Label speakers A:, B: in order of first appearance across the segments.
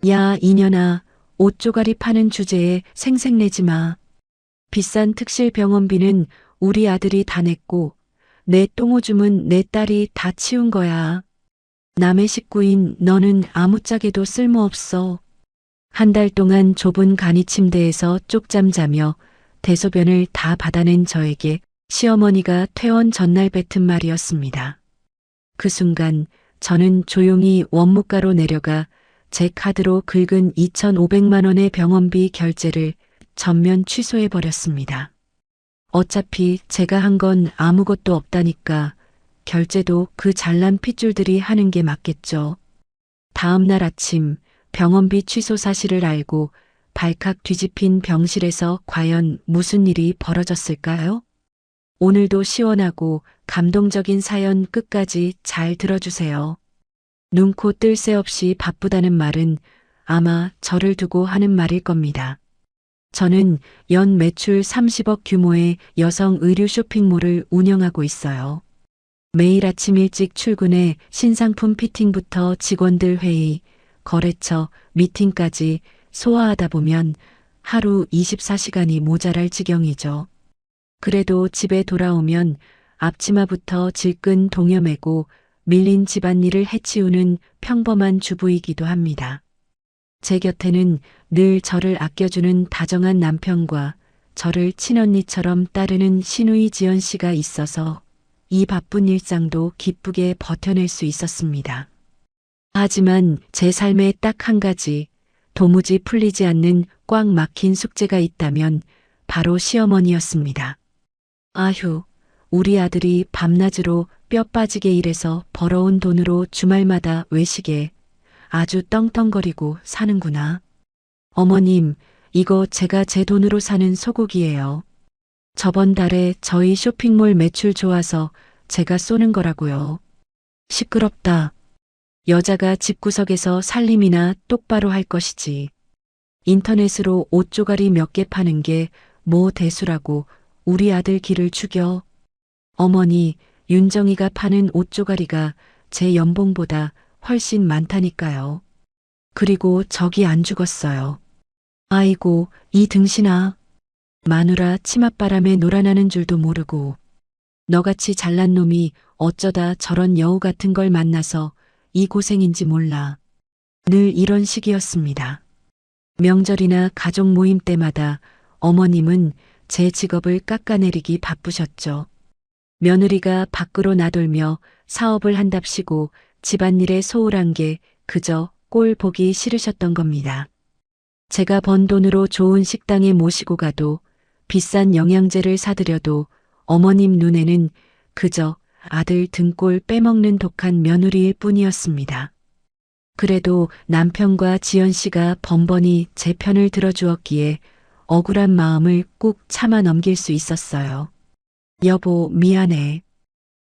A: 야, 이년아, 옷 조가리 파는 주제에 생색내지 마. 비싼 특실 병원비는 우리 아들이 다 냈고, 내 똥오줌은 내 딸이 다 치운 거야. 남의 식구인 너는 아무짝에도 쓸모없어. 한 달 동안 좁은 간이 침대에서 쪽잠 자며 대소변을 다 받아낸 저에게 시어머니가 퇴원 전날 뱉은 말이었습니다. 그 순간 저는 조용히 원무가로 내려가 제 카드로 긁은 2,500만 원의 병원비 결제를 전면 취소해 버렸습니다. 어차피 제가 한 건 아무것도 없다니까 결제도 그 잘난 핏줄들이 하는 게 맞겠죠. 다음 날 아침 병원비 취소 사실을 알고 발칵 뒤집힌 병실에서 과연 무슨 일이 벌어졌을까요? 오늘도 시원하고 감동적인 사연 끝까지 잘 들어주세요. 눈코 뜰 새 없이 바쁘다는 말은 아마 저를 두고 하는 말일 겁니다. 저는 연 매출 30억 규모의 여성 의류 쇼핑몰을 운영하고 있어요. 매일 아침 일찍 출근해 신상품 피팅부터 직원들 회의, 거래처, 미팅까지 소화하다 보면 하루 24시간이 모자랄 지경이죠. 그래도 집에 돌아오면 앞치마부터 질끈 동여매고 밀린 집안일을 해치우는 평범한 주부이기도 합니다. 제 곁에는 늘 저를 아껴주는 다정한 남편과 저를 친언니처럼 따르는 시누이 지연 씨가 있어서 이 바쁜 일상도 기쁘게 버텨낼 수 있었습니다. 하지만 제 삶에 딱 한 가지 도무지 풀리지 않는 꽉 막힌 숙제가 있다면 바로 시어머니였습니다. 아휴, 우리 아들이 밤낮으로 뼈 빠지게 일해서 벌어온 돈으로 주말마다 외식에 아주 떵떵거리고 사는구나. 어머님, 이거 제가 제 돈으로 사는 소고기예요. 저번 달에 저희 쇼핑몰 매출 좋아서 제가 쏘는 거라고요. 시끄럽다. 여자가 집구석에서 살림이나 똑바로 할 것이지. 인터넷으로 옷 조가리 몇 개 파는 게 뭐 대수라고 우리 아들 기를 죽여. 어머니, 윤정이가 파는 옷 조가리가 제 연봉보다 훨씬 많다니까요. 그리고 저기 안 죽었어요. 아이고, 이 등신아. 마누라 치맛바람에 놀아나는 줄도 모르고 너같이 잘난 놈이 어쩌다 저런 여우 같은 걸 만나서 이 고생인지 몰라. 늘 이런 식이었습니다. 명절이나 가족 모임 때마다 어머님은 제 직업을 깎아내리기 바쁘셨죠. 며느리가 밖으로 나돌며 사업을 한답시고 집안일에 소홀한 게 그저 꼴 보기 싫으셨던 겁니다. 제가 번 돈으로 좋은 식당에 모시고 가도 비싼 영양제를 사드려도 어머님 눈에는 그저 아들 등골 빼먹는 독한 며느리일 뿐이었습니다. 그래도 남편과 지연 씨가 번번이 제 편을 들어주었기에 억울한 마음을 꾹 참아 넘길 수 있었어요. 여보, 미안해.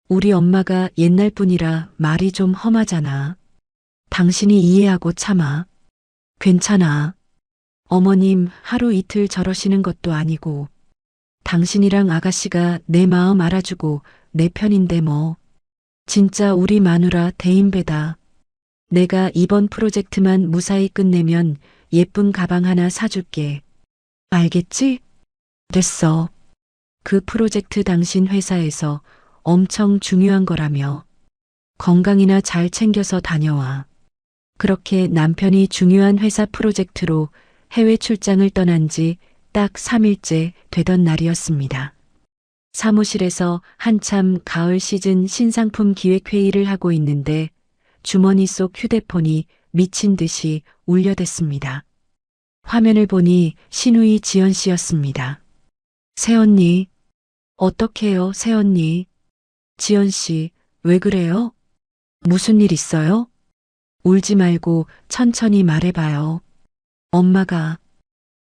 A: 우리 엄마가 옛날 분이라 말이 좀 험하잖아. 당신이 이해하고 참아. 괜찮아. 어머님 하루 이틀 저러시는 것도 아니고 당신이랑 아가씨가 내 마음 알아주고 내 편인데 뭐. 진짜 우리 마누라 대인배다. 내가 이번 프로젝트만 무사히 끝내면 예쁜 가방 하나 사줄게. 알겠지? 됐어. 그 프로젝트 당신 회사에서 엄청 중요한 거라며. 건강이나 잘 챙겨서 다녀와. 그렇게 남편이 중요한 회사 프로젝트로 해외 출장을 떠난 지 딱 3일째 되던 날이었습니다. 사무실에서 한참 가을 시즌 신상품 기획회의를 하고 있는데 주머니 속 휴대폰이 미친 듯이 울려댔습니다. 화면을 보니 시누이 지연 씨였습니다. 새언니, 어떡해요, 새언니. 지연 씨, 왜 그래요? 무슨 일 있어요? 울지 말고 천천히 말해봐요.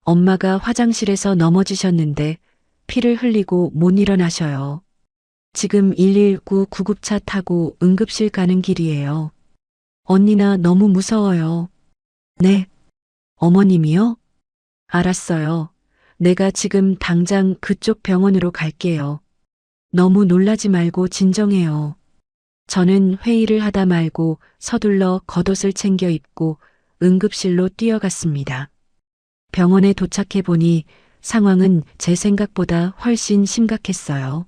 A: 엄마가 화장실에서 넘어지셨는데 피를 흘리고 못 일어나셔요. 지금 119 구급차 타고 응급실 가는 길이에요. 언니나 너무 무서워요. 네. 어머님이요? 알았어요. 내가 지금 당장 그쪽 병원으로 갈게요. 너무 놀라지 말고 진정해요. 저는 회의를 하다 말고 서둘러 겉옷을 챙겨 입고 응급실로 뛰어갔습니다. 병원에 도착해 보니 상황은 제 생각보다 훨씬 심각했어요.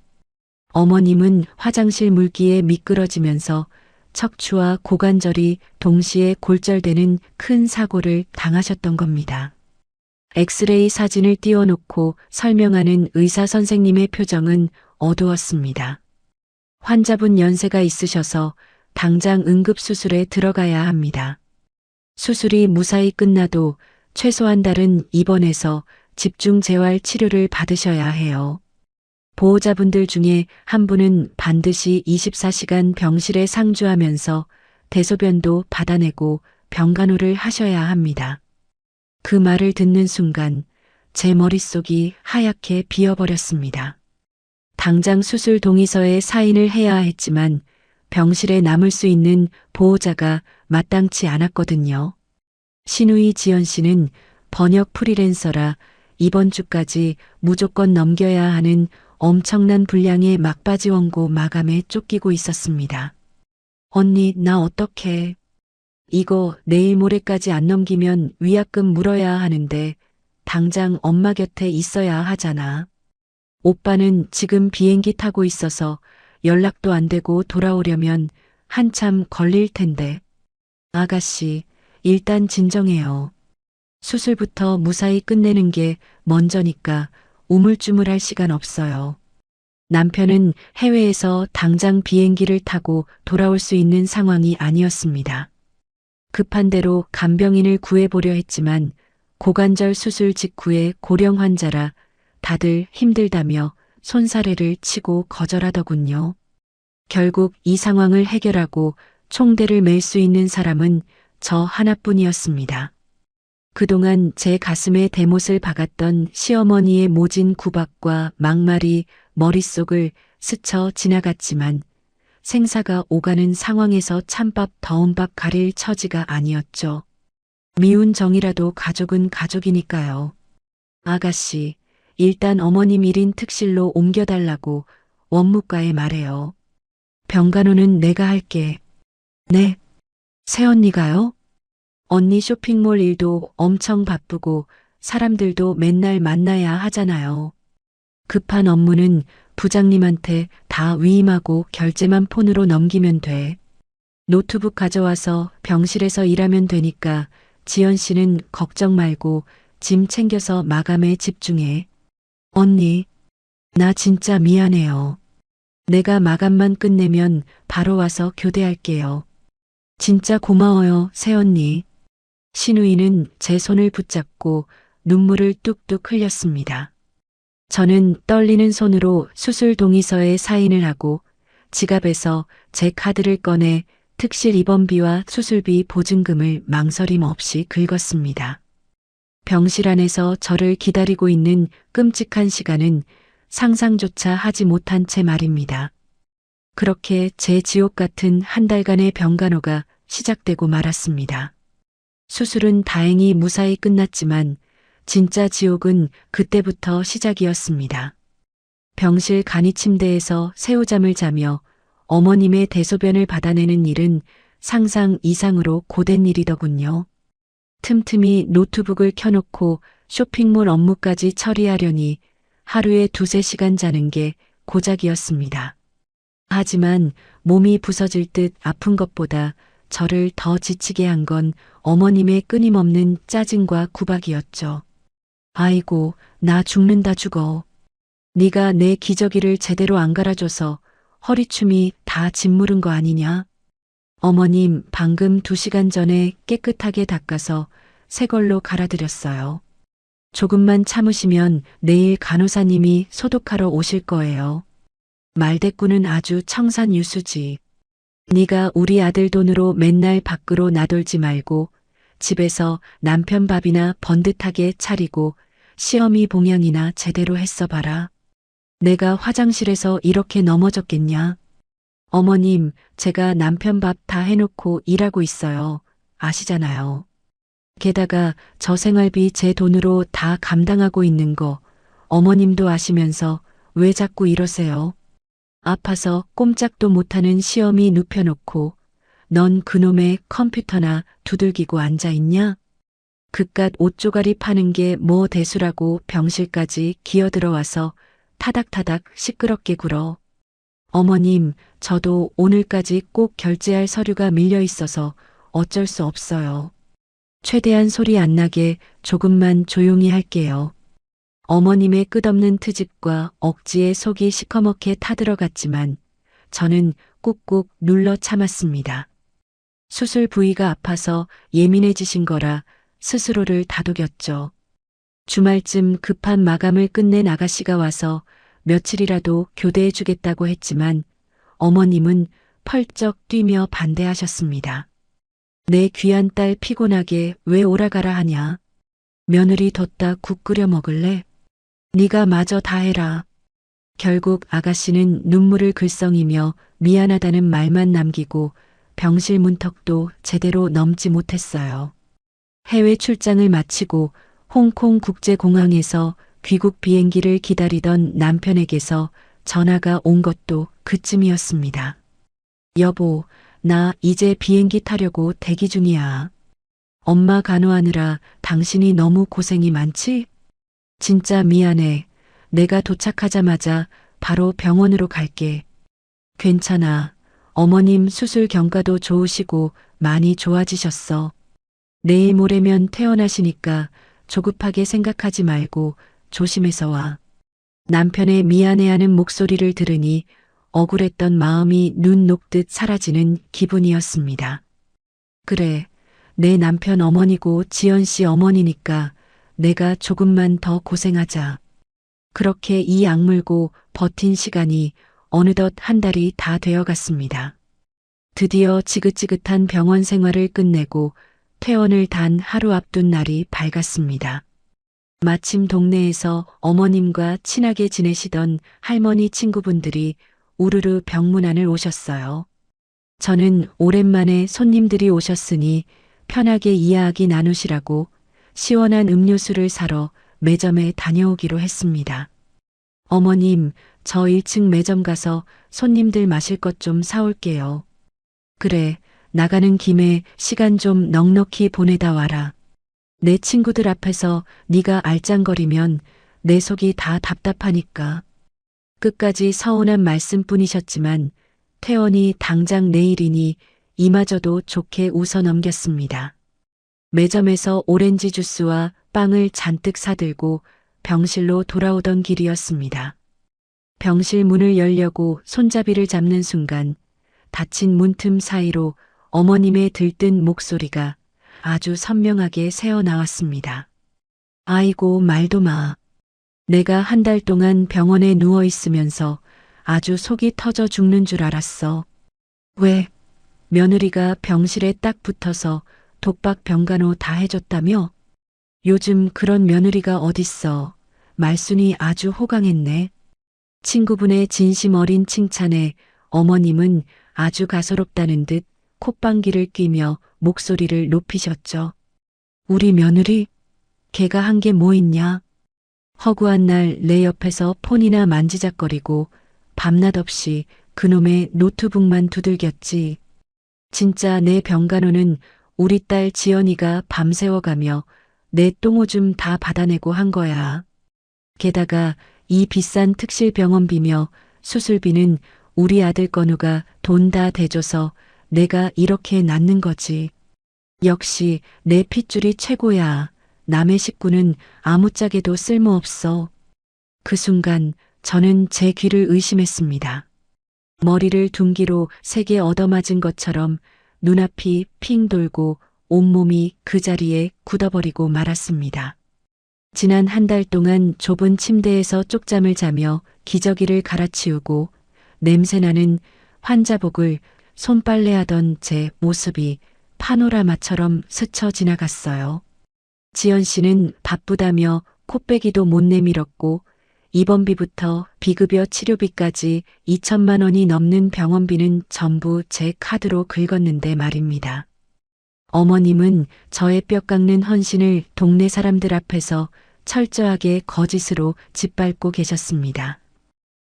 A: 어머님은 화장실 물기에 미끄러지면서 척추와 고관절이 동시에 골절되는 큰 사고를 당하셨던 겁니다. 엑스레이 사진을 띄워놓고 설명하는 의사 선생님의 표정은 어두웠습니다. 환자분 연세가 있으셔서 당장 응급수술에 들어가야 합니다. 수술이 무사히 끝나도 최소한 달은 입원해서 집중 재활 치료를 받으셔야 해요. 보호자분들 중에 한 분은 반드시 24시간 병실에 상주하면서 대소변도 받아내고 병간호를 하셔야 합니다. 그 말을 듣는 순간 제 머릿속이 하얗게 비어버렸습니다. 당장 수술 동의서에 사인을 해야 했지만 병실에 남을 수 있는 보호자가 마땅치 않았거든요. 신우이 지연 씨는 번역 프리랜서라 이번 주까지 무조건 넘겨야 하는 엄청난 분량의 막바지 원고 마감에 쫓기고 있었습니다. 언니, 나 어떡해. 이거 내일 모레까지 안 넘기면 위약금 물어야 하는데 당장 엄마 곁에 있어야 하잖아. 오빠는 지금 비행기 타고 있어서 연락도 안 되고 돌아오려면 한참 걸릴 텐데. 아가씨, 일단 진정해요. 수술부터 무사히 끝내는 게 먼저니까 우물쭈물할 시간 없어요. 남편은 해외에서 당장 비행기를 타고 돌아올 수 있는 상황이 아니었습니다. 급한 대로 간병인을 구해보려 했지만 고관절 수술 직후에 고령 환자라 다들 힘들다며 손사래를 치고 거절하더군요. 결국 이 상황을 해결하고 총대를 맬 수 있는 사람은 저 하나뿐이었습니다. 그동안 제 가슴에 대못을 박았던 시어머니의 모진 구박과 막말이 머릿속을 스쳐 지나갔지만 생사가 오가는 상황에서 찬밥 더운 밥 가릴 처지가 아니었죠. 미운 정이라도 가족은 가족이니까요. 아가씨, 일단 어머님 1인 특실로 옮겨달라고 원무과에 말해요. 병간호는 내가 할게. 네. 새언니가요? 언니 쇼핑몰 일도 엄청 바쁘고 사람들도 맨날 만나야 하잖아요. 급한 업무는 부장님한테 다 위임하고 결제만 폰으로 넘기면 돼. 노트북 가져와서 병실에서 일하면 되니까 지연 씨는 걱정 말고 짐 챙겨서 마감에 집중해. 언니, 나 진짜 미안해요. 내가 마감만 끝내면 바로 와서 교대할게요. 진짜 고마워요, 새언니. 신우이는 제 손을 붙잡고 눈물을 뚝뚝 흘렸습니다. 저는 떨리는 손으로 수술 동의서에 사인을 하고 지갑에서 제 카드를 꺼내 특실 입원비와 수술비 보증금을 망설임 없이 긁었습니다. 병실 안에서 저를 기다리고 있는 끔찍한 시간은 상상조차 하지 못한 채 말입니다. 그렇게 제 지옥 같은 한 달간의 병간호가 시작되고 말았습니다. 수술은 다행히 무사히 끝났지만 진짜 지옥은 그때부터 시작이었습니다. 병실 간이 침대에서 새우잠을 자며 어머님의 대소변을 받아내는 일은 상상 이상으로 고된 일이더군요. 틈틈이 노트북을 켜놓고 쇼핑몰 업무까지 처리하려니 하루에 2~3시간 자는 게 고작이었습니다. 하지만 몸이 부서질 듯 아픈 것보다 저를 더 지치게 한 건 어머님의 끊임없는 짜증과 구박이었죠. 아이고, 나 죽는다 죽어. 네가 내 기저귀를 제대로 안 갈아줘서 허리춤이 다 짓무른 거 아니냐? 어머님, 방금 2시간 전에 깨끗하게 닦아서 새 걸로 갈아드렸어요. 조금만 참으시면 내일 간호사님이 소독하러 오실 거예요. 말대꾸는 아주 청산유수지. 네가 우리 아들 돈으로 맨날 밖으로 나돌지 말고 집에서 남편 밥이나 번듯하게 차리고 시어미 봉양이나 제대로 했어 봐라. 내가 화장실에서 이렇게 넘어졌겠냐? 어머님, 제가 남편 밥 다 해놓고 일하고 있어요. 아시잖아요. 게다가 저 생활비 제 돈으로 다 감당하고 있는 거 어머님도 아시면서 왜 자꾸 이러세요? 아파서 꼼짝도 못하는 시어미 눕혀놓고 넌 그놈의 컴퓨터나 두들기고 앉아있냐? 그깟 옷조가리 파는 게 뭐 대수라고 병실까지 기어들어와서 타닥타닥 시끄럽게 굴어. 어머님, 저도 오늘까지 꼭 결제할 서류가 밀려 있어서 어쩔 수 없어요. 최대한 소리 안 나게 조금만 조용히 할게요. 어머님의 끝없는 트집과 억지에 속이 시커멓게 타들어갔지만 저는 꾹꾹 눌러 참았습니다. 수술 부위가 아파서 예민해지신 거라 스스로를 다독였죠. 주말쯤 급한 마감을 끝낸 아가씨가 와서 며칠이라도 교대해 주겠다고 했지만 어머님은 펄쩍 뛰며 반대하셨습니다. 내 귀한 딸 피곤하게 왜 오라가라 하냐. 며느리 뒀다 국 끓여 먹을래? 네가 마저 다 해라. 결국 아가씨는 눈물을 글썽이며 미안하다는 말만 남기고 병실 문턱도 제대로 넘지 못했어요. 해외 출장을 마치고 홍콩 국제공항에서 귀국 비행기를 기다리던 남편에게서 전화가 온 것도 그쯤이었습니다. 여보, 나 이제 비행기 타려고 대기 중이야. 엄마 간호하느라 당신이 너무 고생이 많지? 진짜 미안해. 내가 도착하자마자 바로 병원으로 갈게. 괜찮아. 어머님 수술 경과도 좋으시고 많이 좋아지셨어. 내일 모레면 퇴원하시니까 조급하게 생각하지 말고 조심해서 와. 남편의 미안해하는 목소리를 들으니 억울했던 마음이 눈 녹듯 사라지는 기분이었습니다. 그래, 내 남편 어머니고 지연 씨 어머니니까 내가 조금만 더 고생하자. 그렇게 이 악물고 버틴 시간이 어느덧 한 달이 다 되어갔습니다. 드디어 지긋지긋한 병원 생활을 끝내고 퇴원을 단 하루 앞둔 날이 밝았습니다. 마침 동네에서 어머님과 친하게 지내시던 할머니 친구분들이 우르르 병문안을 오셨어요. 저는 오랜만에 손님들이 오셨으니 편하게 이야기 나누시라고 시원한 음료수를 사러 매점에 다녀오기로 했습니다. 어머님, 저 1층 매점 가서 손님들 마실 것 좀 사올게요. 그래, 나가는 김에 시간 좀 넉넉히 보내다 와라. 내 친구들 앞에서 네가 알짱거리면 내 속이 다 답답하니까. 끝까지 서운한 말씀뿐이셨지만 퇴원이 당장 내일이니 이마저도 좋게 웃어 넘겼습니다. 매점에서 오렌지 주스와 빵을 잔뜩 사들고 병실로 돌아오던 길이었습니다. 병실 문을 열려고 손잡이를 잡는 순간 닫힌 문틈 사이로 어머님의 들뜬 목소리가 아주 선명하게 새어나왔습니다. 아이고 말도 마. 내가 한 달 동안 병원에 누워 있으면서 아주 속이 터져 죽는 줄 알았어. 왜? 며느리가 병실에 딱 붙어서 독박 병간호 다 해줬다며? 요즘 그런 며느리가 어딨어. 말순이 아주 호강했네. 친구분의 진심 어린 칭찬에 어머님은 아주 가소롭다는 듯 콧방귀를 뀌며 목소리를 높이셨죠. 우리 며느리? 걔가 한 게 뭐 있냐? 허구한 날 내 옆에서 폰이나 만지작거리고 밤낮 없이 그놈의 노트북만 두들겼지. 진짜 내 병간호는 우리 딸 지연이가 밤새워가며 내 똥오줌 다 받아내고 한 거야. 게다가 이 비싼 특실 병원비며 수술비는 우리 아들 건우가 돈 다 대줘서 내가 이렇게 낫는 거지. 역시 내 핏줄이 최고야. 남의 식구는 아무짝에도 쓸모없어. 그 순간 저는 제 귀를 의심했습니다. 머리를 둔기로 세게 얻어맞은 것처럼 눈앞이 핑 돌고 온몸이 그 자리에 굳어버리고 말았습니다. 지난 한 달 동안 좁은 침대에서 쪽잠을 자며 기저귀를 갈아치우고 냄새나는 환자복을 손빨래하던 제 모습이 파노라마처럼 스쳐 지나갔어요. 지연 씨는 바쁘다며 코빼기도 못 내밀었고 입원비부터 비급여 치료비까지 2천만 원이 넘는 병원비는 전부 제 카드로 긁었는데 말입니다. 어머님은 저의 뼈 깎는 헌신을 동네 사람들 앞에서 철저하게 거짓으로 짓밟고 계셨습니다.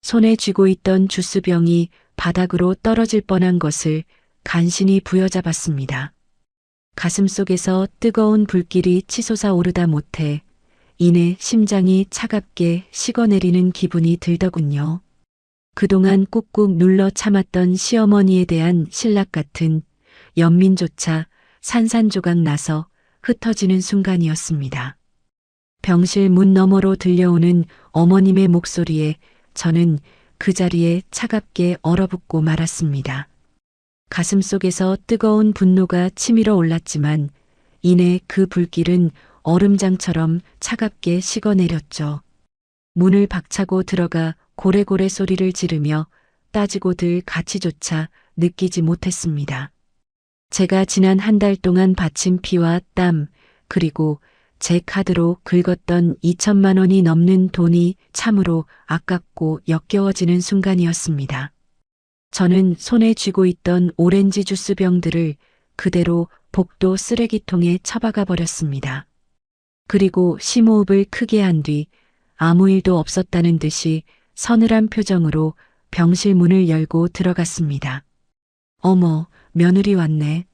A: 손에 쥐고 있던 주스병이 바닥으로 떨어질 뻔한 것을 간신히 부여잡았습니다. 가슴속에서 뜨거운 불길이 치솟아 오르다 못해 이내 심장이 차갑게 식어내리는 기분이 들더군요. 그동안 꾹꾹 눌러 참았던 시어머니에 대한 신락 같은 연민조차 산산조각 나서 흩어지는 순간이었습니다. 병실 문 너머로 들려오는 어머님의 목소리에 저는 그 자리에 차갑게 얼어붙고 말았습니다. 가슴속에서 뜨거운 분노가 치밀어 올랐지만 이내 그 불길은 얼음장처럼 차갑게 식어내렸죠. 문을 박차고 들어가 고래고래 소리를 지르며 따지고 들 가치조차 느끼지 못했습니다. 제가 지난 한 달 동안 바친 피와 땀, 그리고 제 카드로 긁었던 2천만 원이 넘는 돈이 참으로 아깝고 역겨워지는 순간이었습니다. 저는 손에 쥐고 있던 오렌지 주스 병들을 그대로 복도 쓰레기통에 처박아 버렸습니다. 그리고 심호흡을 크게 한 뒤 아무 일도 없었다는 듯이 서늘한 표정으로 병실 문을 열고 들어갔습니다. 어머, 며느리 왔네.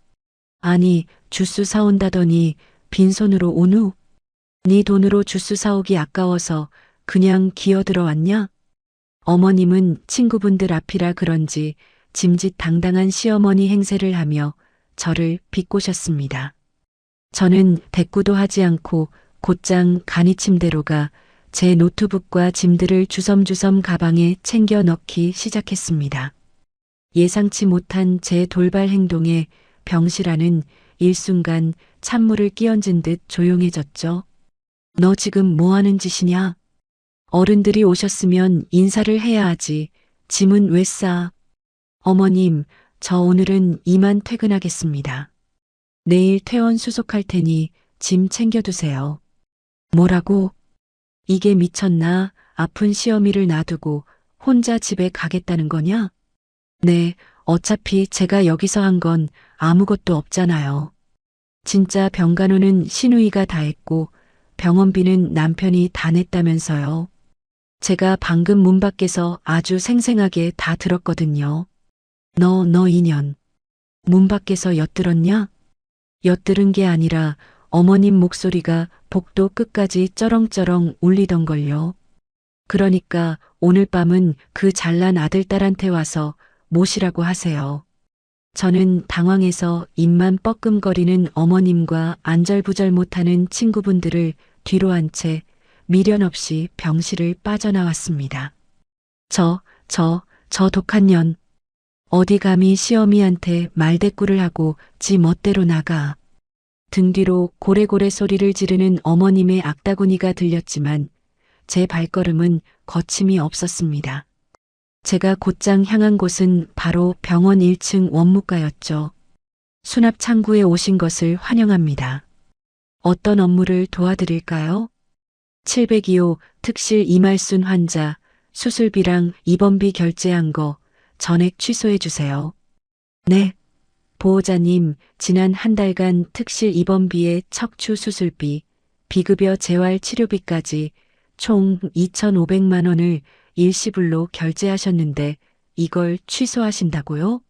A: 아니, 주스 사온다더니 빈손으로 오누? 네 돈으로 주스 사오기 아까워서 그냥 기어들어 왔냐? 어머님은 친구분들 앞이라 그런지 짐짓당당한 시어머니 행세를 하며 저를 비꼬셨습니다. 저는 대꾸도 하지 않고 곧장 간이 침대로 가 제 노트북과 짐들을 주섬주섬 가방에 챙겨 넣기 시작했습니다. 예상치 못한 제 돌발 행동에 병실 안은 일순간 찬물을 끼얹은 듯 조용해졌죠. 너 지금 뭐 하는 짓이냐? 어른들이 오셨으면 인사를 해야 하지. 짐은 왜 싸? 어머님, 저 오늘은 이만 퇴근하겠습니다. 내일 퇴원 수속할 테니 짐 챙겨두세요. 뭐라고? 이게 미쳤나? 아픈 시어미를 놔두고 혼자 집에 가겠다는 거냐? 네, 어차피 제가 여기서 한 건 아무것도 없잖아요. 진짜 병간호는 시누이가 다 했고 병원비는 남편이 다 냈다면서요. 제가 방금 문 밖에서 아주 생생하게 다 들었거든요. 너 인연. 문 밖에서 엿들었냐? 엿들은 게 아니라 어머님 목소리가 복도 끝까지 쩌렁쩌렁 울리던걸요. 그러니까 오늘 밤은 그 잘난 아들딸한테 와서 모시라고 하세요. 저는 당황해서 입만 뻐끔거리는 어머님과 안절부절 못하는 친구분들을 뒤로 한 채 미련 없이 병실을 빠져나왔습니다. 저 독한 년. 어디 감히 시어미한테 말대꾸를 하고 지 멋대로 나가. 등 뒤로 고래고래 소리를 지르는 어머님의 악다구니가 들렸지만 제 발걸음은 거침이 없었습니다. 제가 곧장 향한 곳은 바로 병원 1층 원무과였죠. 수납 창구에 오신 것을 환영합니다. 어떤 업무를 도와드릴까요? 702호 특실 이말순 환자 수술비랑 입원비 결제한 거 전액 취소해 주세요. 네. 보호자님, 지난 한 달간 특실 입원비에 척추 수술비, 비급여 재활 치료비까지 총 2,500만 원을 일시불로 결제하셨는데 이걸 취소하신다고요?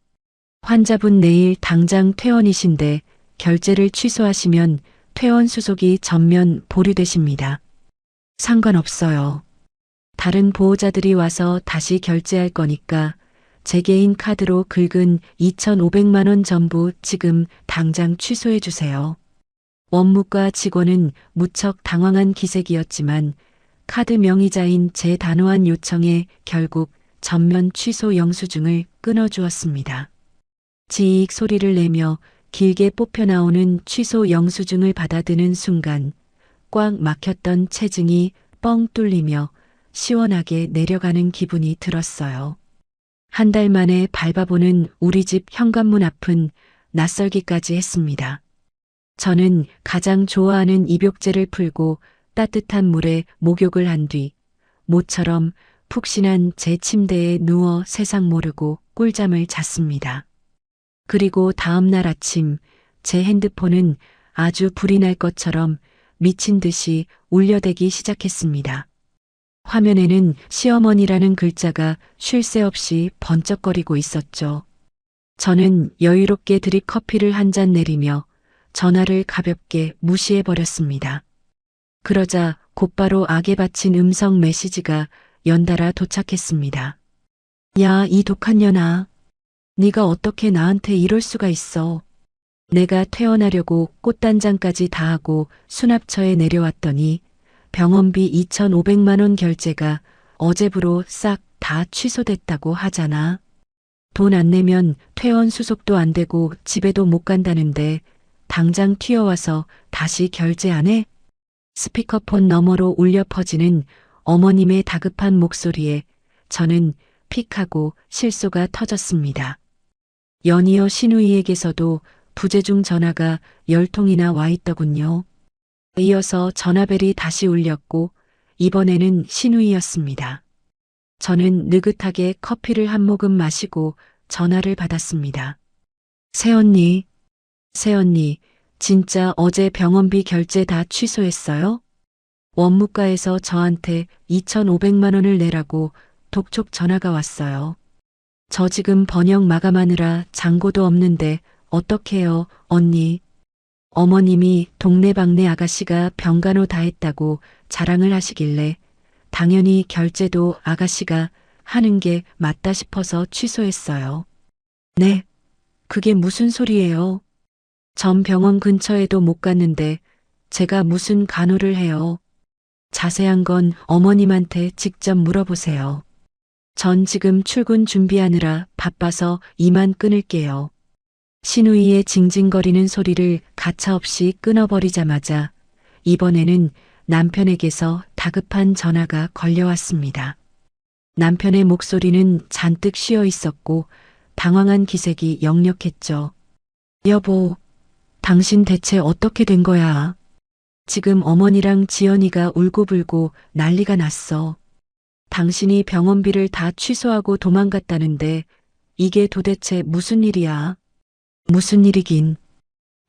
A: 환자분 내일 당장 퇴원이신데 결제를 취소하시면 퇴원 수속이 전면 보류되십니다. 상관없어요. 다른 보호자들이 와서 다시 결제할 거니까 제 개인 카드로 긁은 2,500만 원 전부 지금 당장 취소해 주세요. 원무과 직원은 무척 당황한 기색이었지만 카드 명의자인 제 단호한 요청에 결국 전면 취소 영수증을 끊어주었습니다. 지익 소리를 내며 길게 뽑혀 나오는 취소 영수증을 받아드는 순간 꽉 막혔던 체증이 뻥 뚫리며 시원하게 내려가는 기분이 들었어요. 한 달 만에 밟아보는 우리 집 현관문 앞은 낯설기까지 했습니다. 저는 가장 좋아하는 입욕제를 풀고 따뜻한 물에 목욕을 한 뒤 모처럼 푹신한 제 침대에 누워 세상 모르고 꿀잠을 잤습니다. 그리고 다음 날 아침 제 핸드폰은 아주 불이 날 것처럼 미친 듯이 울려대기 시작했습니다. 화면에는 시어머니라는 글자가 쉴 새 없이 번쩍거리고 있었죠. 저는 여유롭게 드립 커피를 한 잔 내리며 전화를 가볍게 무시해버렸습니다. 그러자 곧바로 악에 바친 음성 메시지가 연달아 도착했습니다. 야, 이 독한 년아. 네가 어떻게 나한테 이럴 수가 있어. 내가 퇴원하려고 꽃단장까지 다 하고 수납처에 내려왔더니 병원비 2,500만 원 결제가 어제부로 싹 다 취소됐다고 하잖아. 돈 안 내면 퇴원 수속도 안 되고 집에도 못 간다는데 당장 튀어와서 다시 결제 안 해? 스피커폰 너머로 울려 퍼지는 어머님의 다급한 목소리에 저는 픽하고 실소가 터졌습니다. 연이어 신우이에게서도 부재중 전화가 10통이나 와 있더군요. 이어서 전화벨이 다시 울렸고 이번에는 신우이였습니다. 저는 느긋하게 커피를 한 모금 마시고 전화를 받았습니다. 새언니, 새언니, 진짜 어제 병원비 결제 다 취소했어요? 원무과에서 저한테 2,500만 원을 내라고 독촉 전화가 왔어요. 저 지금 번역 마감하느라 잔고도 없는데 어떡해요, 언니. 어머님이 동네방네 아가씨가 병간호 다 했다고 자랑을 하시길래 당연히 결제도 아가씨가 하는 게 맞다 싶어서 취소했어요. 네, 그게 무슨 소리예요? 전 병원 근처에도 못 갔는데 제가 무슨 간호를 해요. 자세한 건 어머님한테 직접 물어보세요. 전 지금 출근 준비하느라 바빠서 이만 끊을게요. 신우이의 징징거리는 소리를 가차없이 끊어버리자마자 이번에는 남편에게서 다급한 전화가 걸려왔습니다. 남편의 목소리는 잔뜩 쉬어 있었고 당황한 기색이 역력했죠. 여보, 당신 대체 어떻게 된 거야? 지금 어머니랑 지연이가 울고불고 난리가 났어. 당신이 병원비를 다 취소하고 도망갔다는데 이게 도대체 무슨 일이야? 무슨 일이긴.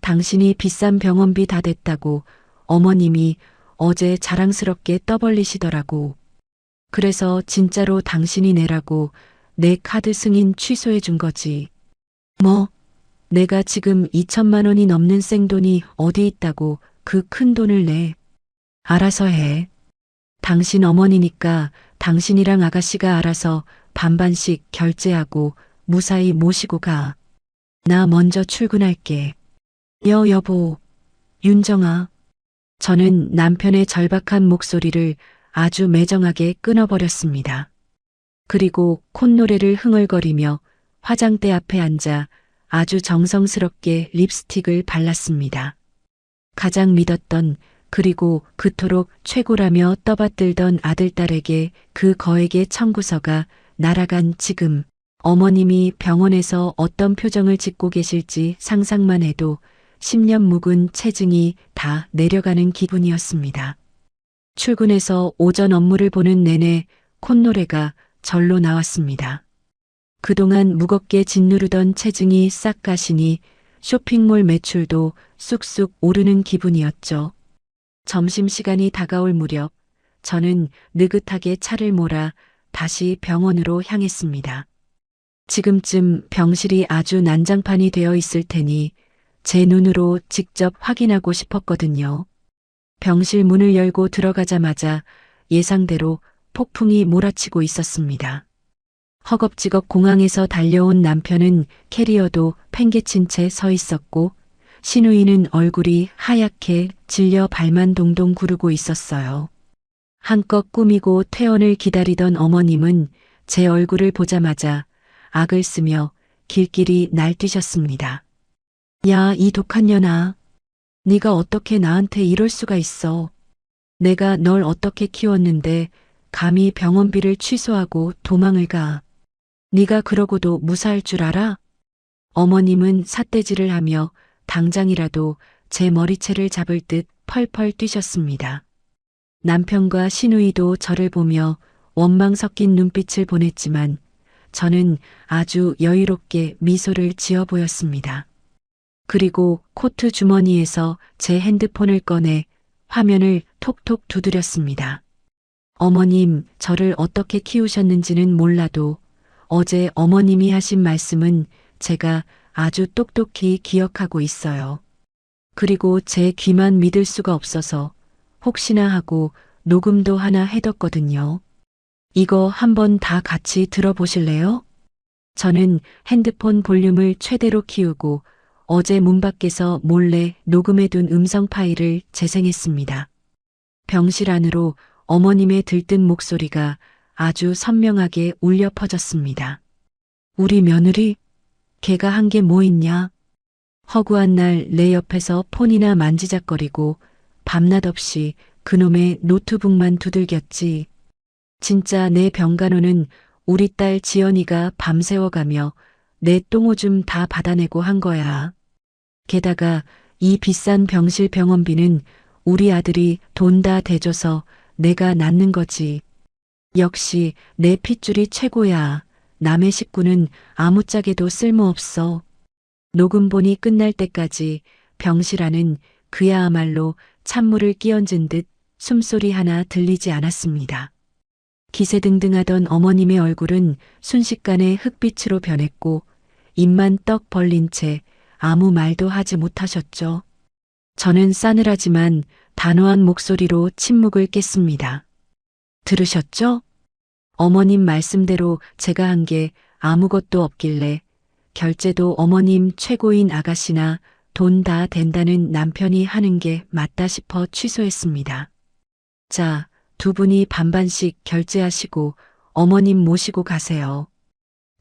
A: 당신이 비싼 병원비 다 댔다고 어머님이 어제 자랑스럽게 떠벌리시더라고. 그래서 진짜로 당신이 내라고 내 카드 승인 취소해 준 거지. 뭐? 내가 지금 2천만 원이 넘는 생돈이 어디 있다고 그 큰 돈을 내. 알아서 해. 당신 어머니니까 당신이랑 아가씨가 알아서 반반씩 결제하고 무사히 모시고 가. 나 먼저 출근할게. 여보, 윤정아. 저는 남편의 절박한 목소리를 아주 매정하게 끊어버렸습니다. 그리고 콧노래를 흥얼거리며 화장대 앞에 앉아 아주 정성스럽게 립스틱을 발랐습니다. 가장 믿었던 그리고 그토록 최고라며 떠받들던 아들딸에게 그 거액의 청구서가 날아간 지금 어머님이 병원에서 어떤 표정을 짓고 계실지 상상만 해도 10년 묵은 체증이 다 내려가는 기분이었습니다. 출근해서 오전 업무를 보는 내내 콧노래가 절로 나왔습니다. 그동안 무겁게 짓누르던 체증이 싹 가시니 쇼핑몰 매출도 쑥쑥 오르는 기분이었죠. 점심시간이 다가올 무렵 저는 느긋하게 차를 몰아 다시 병원으로 향했습니다. 지금쯤 병실이 아주 난장판이 되어 있을 테니 제 눈으로 직접 확인하고 싶었거든요. 병실 문을 열고 들어가자마자 예상대로 폭풍이 몰아치고 있었습니다. 허겁지겁 공항에서 달려온 남편은 캐리어도 팽개친 채 서 있었고 신우이는 얼굴이 하얗게 질려 발만 동동 구르고 있었어요. 한껏 꾸미고 퇴원을 기다리던 어머님은 제 얼굴을 보자마자 악을 쓰며 길길이 날뛰셨습니다. 야, 이 독한 년아. 네가 어떻게 나한테 이럴 수가 있어. 내가 널 어떻게 키웠는데 감히 병원비를 취소하고 도망을 가. 네가 그러고도 무사할 줄 알아? 어머님은 삿대질을 하며 당장이라도 제 머리채를 잡을 듯 펄펄 뛰셨습니다. 남편과 신우이도 저를 보며 원망 섞인 눈빛을 보냈지만 저는 아주 여유롭게 미소를 지어 보였습니다. 그리고 코트 주머니에서 제 핸드폰을 꺼내 화면을 톡톡 두드렸습니다. 어머님, 저를 어떻게 키우셨는지는 몰라도 어제 어머님이 하신 말씀은 제가 아주 똑똑히 기억하고 있어요. 그리고 제 귀만 믿을 수가 없어서 혹시나 하고 녹음도 하나 해뒀거든요. 이거 한번 다 같이 들어보실래요? 저는 핸드폰 볼륨을 최대로 키우고 어제 문 밖에서 몰래 녹음해둔 음성 파일을 재생했습니다. 병실 안으로 어머님의 들뜬 목소리가 아주 선명하게 울려 퍼졌습니다. 우리 며느리? 걔가 한 게 뭐 있냐? 허구한 날 내 옆에서 폰이나 만지작거리고 밤낮 없이 그놈의 노트북만 두들겼지. 진짜 내 병간호는 우리 딸 지연이가 밤새워가며 내 똥오줌 다 받아내고 한 거야. 게다가 이 비싼 병실 병원비는 우리 아들이 돈 다 대줘서 내가 낳는 거지. 역시 내 핏줄이 최고야. 남의 식구는 아무짝에도 쓸모없어. 녹음본이 끝날 때까지 병실 안은 그야말로 찬물을 끼얹은 듯 숨소리 하나 들리지 않았습니다. 기세등등하던 어머님의 얼굴은 순식간에 흑빛으로 변했고 입만 떡 벌린 채 아무 말도 하지 못하셨죠. 저는 싸늘하지만 단호한 목소리로 침묵을 깼습니다. 들으셨죠? 어머님 말씀대로 제가 한 게 아무것도 없길래 결제도 어머님 최고인 아가씨나 돈 다 된다는 남편이 하는 게 맞다 싶어 취소했습니다. 자, 두 분이 반반씩 결제하시고 어머님 모시고 가세요.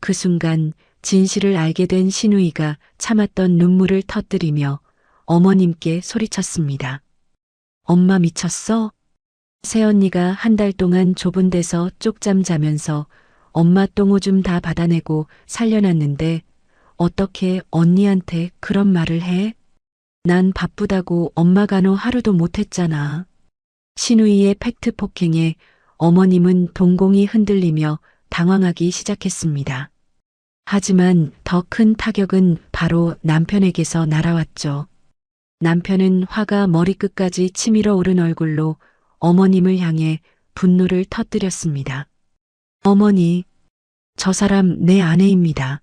A: 그 순간 진실을 알게 된 시누이가 참았던 눈물을 터뜨리며 어머님께 소리쳤습니다. 엄마 미쳤어? 새언니가 한 달 동안 좁은 데서 쪽잠 자면서 엄마 똥오줌 다 받아내고 살려놨는데 어떻게 언니한테 그런 말을 해? 난 바쁘다고 엄마 간호 하루도 못했잖아. 시누이의 팩트 폭행에 어머님은 동공이 흔들리며 당황하기 시작했습니다. 하지만 더 큰 타격은 바로 남편에게서 날아왔죠. 남편은 화가 머리끝까지 치밀어 오른 얼굴로 어머님을 향해 분노를 터뜨렸습니다. 어머니, 저 사람 내 아내입니다.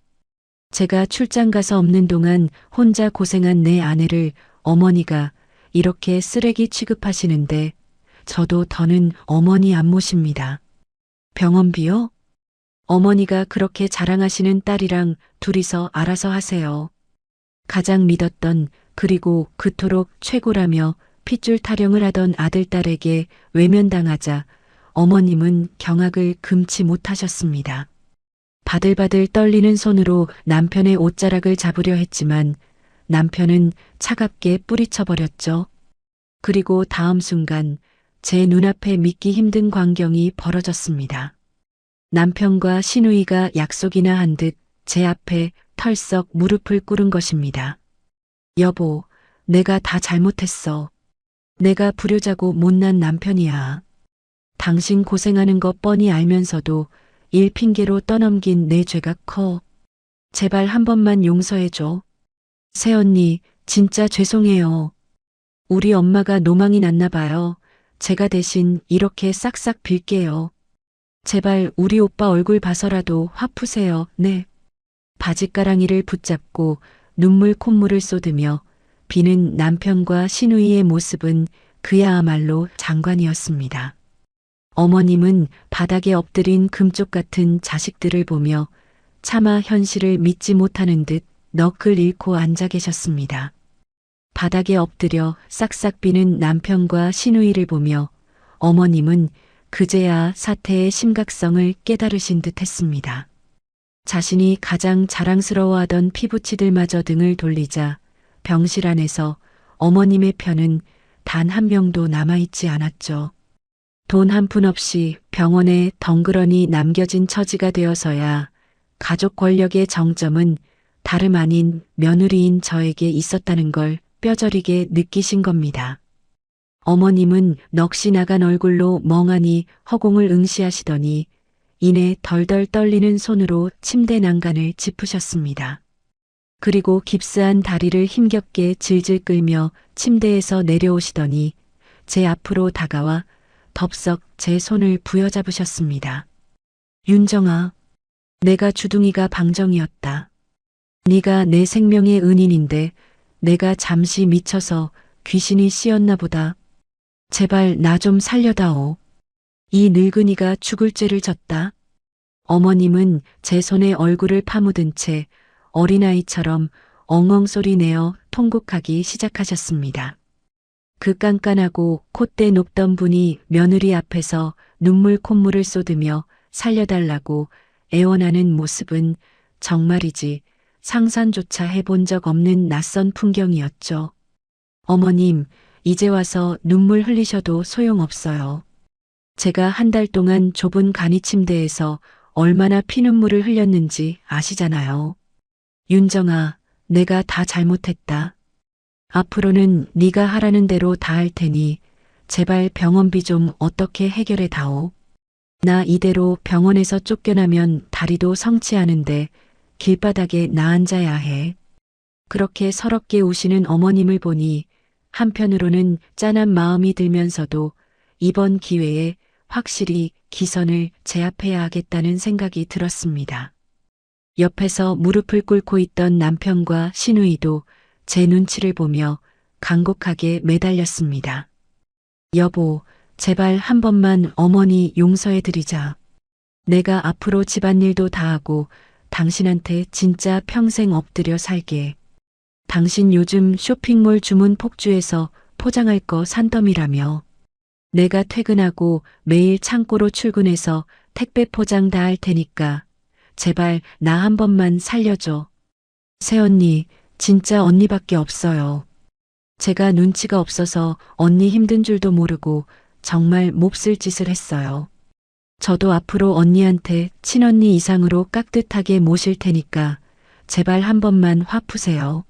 A: 제가 출장 가서 없는 동안 혼자 고생한 내 아내를 어머니가 이렇게 쓰레기 취급하시는데 저도 더는 어머니 안 모십니다. 병원비요? 어머니가 그렇게 자랑하시는 딸이랑 둘이서 알아서 하세요. 가장 믿었던 그리고 그토록 최고라며 핏줄 타령을 하던 아들딸에게 외면당하자 어머님은 경악을 금치 못하셨습니다. 바들바들 떨리는 손으로 남편의 옷자락을 잡으려 했지만 남편은 차갑게 뿌리쳐버렸죠. 그리고 다음 순간 제 눈앞에 믿기 힘든 광경이 벌어졌습니다. 남편과 시누이가 약속이나 한 듯 제 앞에 털썩 무릎을 꿇은 것입니다. 여보, 내가 다 잘못했어. 내가 불효자고 못난 남편이야. 당신 고생하는 거 뻔히 알면서도 일 핑계로 떠넘긴 내 죄가 커. 제발 한 번만 용서해줘. 새언니, 진짜 죄송해요. 우리 엄마가 노망이 났나 봐요. 제가 대신 이렇게 싹싹 빌게요. 제발 우리 오빠 얼굴 봐서라도 화 푸세요. 네. 바짓가랑이를 붙잡고 눈물 콧물을 쏟으며 비는 남편과 시누이의 모습은 그야말로 장관이었습니다. 어머님은 바닥에 엎드린 금쪽 같은 자식들을 보며 차마 현실을 믿지 못하는 듯 넋을 잃고 앉아 계셨습니다. 바닥에 엎드려 싹싹 비는 남편과 시누이를 보며 어머님은 그제야 사태의 심각성을 깨달으신 듯 했습니다. 자신이 가장 자랑스러워하던 피부치들마저 등을 돌리자 병실 안에서 어머님의 편은 단 한 명도 남아있지 않았죠. 돈 한 푼 없이 병원에 덩그러니 남겨진 처지가 되어서야 가족 권력의 정점은 다름 아닌 며느리인 저에게 있었다는 걸 뼈저리게 느끼신 겁니다. 어머님은 넋이 나간 얼굴로 멍하니 허공을 응시하시더니 이내 덜덜 떨리는 손으로 침대 난간을 짚으셨습니다. 그리고 깁스한 다리를 힘겹게 질질 끌며 침대에서 내려오시더니 제 앞으로 다가와 덥석 제 손을 부여잡으셨습니다. 윤정아, 내가 주둥이가 방정이었다. 네가 내 생명의 은인인데 내가 잠시 미쳐서 귀신이 씌었나 보다. 제발 나 좀 살려다오. 이 늙은이가 죽을 죄를 졌다. 어머님은 제 손에 얼굴을 파묻은 채 어린아이처럼 엉엉 소리 내어 통곡하기 시작하셨습니다. 그 깐깐하고 콧대 높던 분이 며느리 앞에서 눈물 콧물을 쏟으며 살려달라고 애원하는 모습은 정말이지 상상조차 해본 적 없는 낯선 풍경이었죠. 어머님, 이제 와서 눈물 흘리셔도 소용없어요. 제가 한 달 동안 좁은 간이 침대에서 얼마나 피눈물을 흘렸는지 아시잖아요. 윤정아, 내가 다 잘못했다. 앞으로는 네가 하라는 대로 다 할 테니 제발 병원비 좀 어떻게 해결해 다오. 나 이대로 병원에서 쫓겨나면 다리도 성취하는데 길바닥에 나앉아야 해. 그렇게 서럽게 우시는 어머님을 보니 한편으로는 짠한 마음이 들면서도 이번 기회에 확실히 기선을 제압해야 하겠다는 생각이 들었습니다. 옆에서 무릎을 꿇고 있던 남편과 시누이도 제 눈치를 보며 간곡하게 매달렸습니다. 여보, 제발 한 번만 어머니 용서해 드리자. 내가 앞으로 집안일도 다 하고 당신한테 진짜 평생 엎드려 살게. 당신 요즘 쇼핑몰 주문 폭주해서 포장할 거 산더미라며. 내가 퇴근하고 매일 창고로 출근해서 택배 포장 다 할 테니까 제발 나 한 번만 살려줘. 새언니, 진짜 언니밖에 없어요. 제가 눈치가 없어서 언니 힘든 줄도 모르고 정말 몹쓸 짓을 했어요. 저도 앞으로 언니한테 친언니 이상으로 깍듯하게 모실 테니까 제발 한 번만 화 푸세요.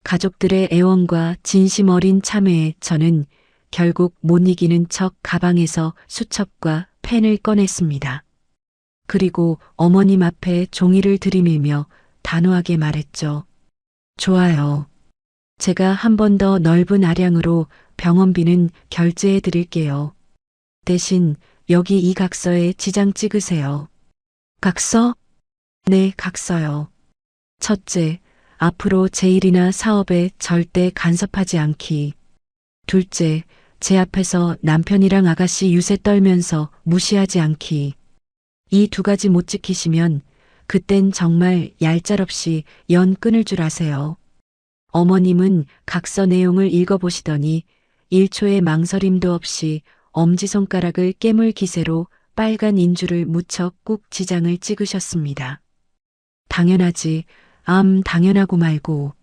A: 가족들의 애원과 진심 어린 참회에 저는 결국 못 이기는 척 가방에서 수첩과 펜을 꺼냈습니다. 그리고 어머님 앞에 종이를 들이밀며 단호하게 말했죠. 좋아요. 제가 한 번 더 넓은 아량으로 병원비는 결제해 드릴게요. 대신 여기 이 각서에 지장 찍으세요. 각서? 네, 각서요. 첫째, 앞으로 제 일이나 사업에 절대 간섭하지 않기. 둘째, 제 앞에서 남편이랑 아가씨 유세 떨면서 무시하지 않기. 이 두 가지 못 지키시면 그땐 정말 얄짤없이 연 끊을 줄 아세요. 어머님은 각서 내용을 읽어보시더니 1초의 망설임도 없이 엄지손가락을 깨물 기세로 빨간 인주를 무척 꾹 지장을 찍으셨습니다. 당연하지, 당연하고 말고.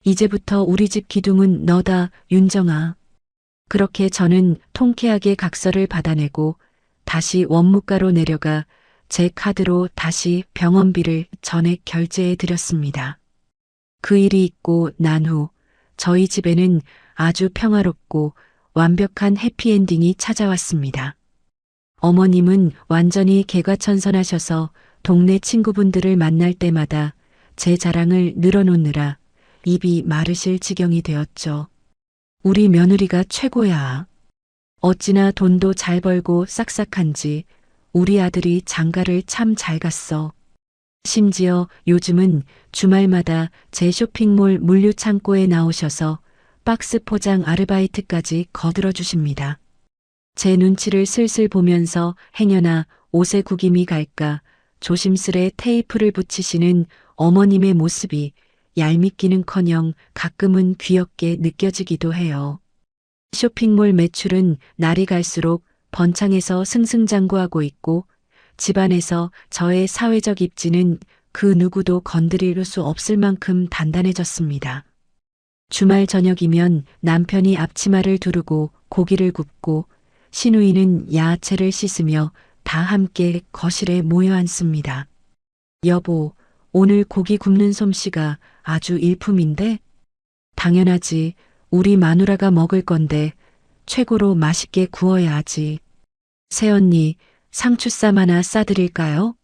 A: 이제부터 우리 집 기둥은 너다, 윤정아. 그렇게 저는 통쾌하게 각서를 받아내고 다시 원무가로 내려가 제 카드로 다시 병원비를 전액 결제해 드렸습니다. 그 일이 있고 난 후 저희 집에는 아주 평화롭고 완벽한 해피엔딩이 찾아왔습니다. 어머님은 완전히 개과천선하셔서 동네 친구분들을 만날 때마다 제 자랑을 늘어놓느라 입이 마르실 지경이 되었죠. 우리 며느리가 최고야. 어찌나 돈도 잘 벌고 싹싹한지 우리 아들이 장가를 참 잘 갔어. 심지어 요즘은 주말마다 제 쇼핑몰 물류 창고에 나오셔서 박스 포장 아르바이트까지 거들어 주십니다. 제 눈치를 슬슬 보면서 행여나 옷에 구김이 갈까 조심스레 테이프를 붙이시는 어머님의 모습이 얄밉기는커녕 가끔은 귀엽게 느껴지기도 해요. 쇼핑몰 매출은 날이 갈수록 번창해서 승승장구하고 있고 집안에서 저의 사회적 입지는 그 누구도 건드릴 수 없을 만큼 단단해졌습니다. 주말 저녁이면 남편이 앞치마를 두르고 고기를 굽고 시누이는 야채를 씻으며 다 함께 거실에 모여 앉습니다. 여보, 오늘 고기 굽는 솜씨가 아주 일품인데? 당연하지. 우리 마누라가 먹을 건데 최고로 맛있게 구워야 하지. 새언니, 상추쌈 하나 싸드릴까요?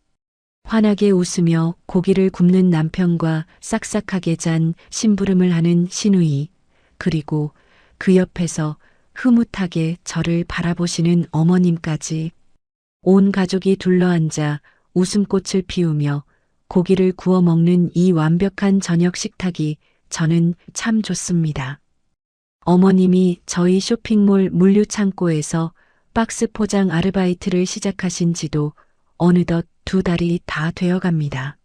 A: 환하게 웃으며 고기를 굽는 남편과 싹싹하게 잔 심부름을 하는 시누이, 그리고 그 옆에서 흐뭇하게 저를 바라보시는 어머님까지 온 가족이 둘러앉아 웃음꽃을 피우며 고기를 구워 먹는 이 완벽한 저녁 식탁이 저는 참 좋습니다. 어머님이 저희 쇼핑몰 물류창고에서 박스 포장 아르바이트를 시작하신 지도 어느덧 2달이 다 되어 갑니다.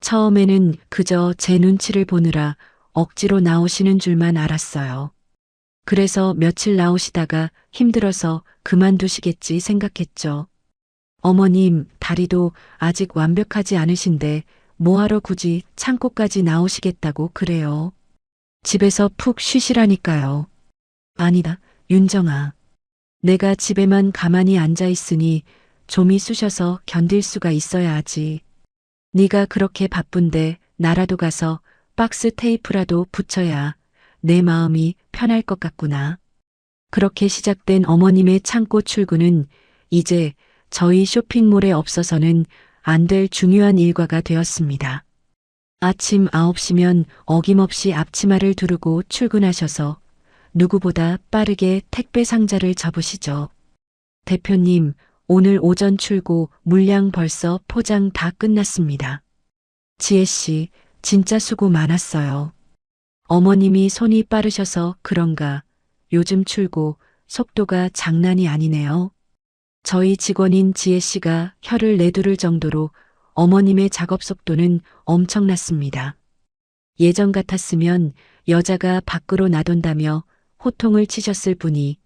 A: 처음에는 그저 제 눈치를 보느라 억지로 나오시는 줄만 알았어요. 그래서 며칠 나오시다가 힘들어서 그만두시겠지 생각했죠. 어머님, 다리도 아직 완벽하지 않으신데 뭐하러 굳이 창고까지 나오시겠다고 그래요. 집에서 푹 쉬시라니까요. 아니다, 윤정아. 내가 집에만 가만히 앉아 있으니 좀이 쑤셔서 견딜 수가 있어야 하지. 네가 그렇게 바쁜데 나라도 가서 박스 테이프라도 붙여야 내 마음이 편할 것 같구나. 그렇게 시작된 어머님의 창고 출근은 이제 저희 쇼핑몰에 없어서는 안 될 중요한 일과가 되었습니다. 아침 9시면 어김없이 앞치마를 두르고 출근하셔서 누구보다 빠르게 택배 상자를 접으시죠. 대표님, 오늘 오전 출고 물량 벌써 포장 다 끝났습니다. 지혜 씨, 진짜 수고 많았어요. 어머님이 손이 빠르셔서 그런가 요즘 출고 속도가 장난이 아니네요. 저희 직원인 지혜 씨가 혀를 내두를 정도로 어머님의 작업 속도는 엄청났습니다. 예전 같았으면 여자가 밖으로 나돈다며 호통을 치셨을 분이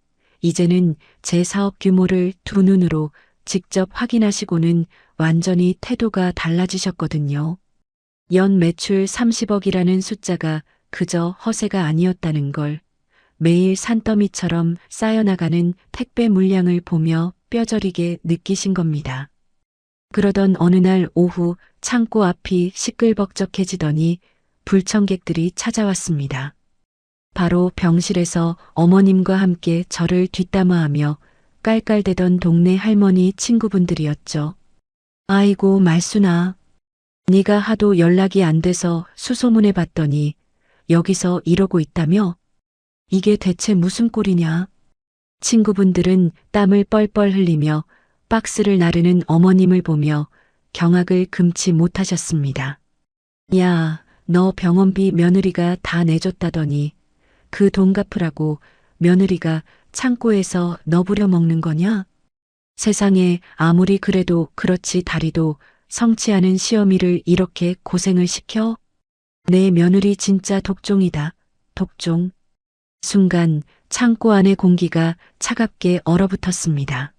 A: 이제는 제 사업 규모를 두 눈으로 직접 확인하시고는 완전히 태도가 달라지셨거든요. 연 매출 30억이라는 숫자가 그저 허세가 아니었다는 걸 매일 산더미처럼 쌓여나가는 택배 물량을 보며 뼈저리게 느끼신 겁니다. 그러던 어느 날 오후 창고 앞이 시끌벅적해지더니 불청객들이 찾아왔습니다. 바로 병실에서 어머님과 함께 저를 뒷담화하며 깔깔대던 동네 할머니 친구분들이었죠. 아이고 말순아. 네가 하도 연락이 안 돼서 수소문해 봤더니 여기서 이러고 있다며? 이게 대체 무슨 꼴이냐? 친구분들은 땀을 뻘뻘 흘리며 박스를 나르는 어머님을 보며 경악을 금치 못하셨습니다. 야, 너 병원비 며느리가 다 내줬다더니 그 돈 갚으라고 며느리가 창고에서 너 부려먹는 거냐? 세상에 아무리 그래도 그렇지 다리도 성치 않은 시어미를 이렇게 고생을 시켜? 내 며느리 진짜 독종이다. 독종. 순간 창고 안의 공기가 차갑게 얼어붙었습니다.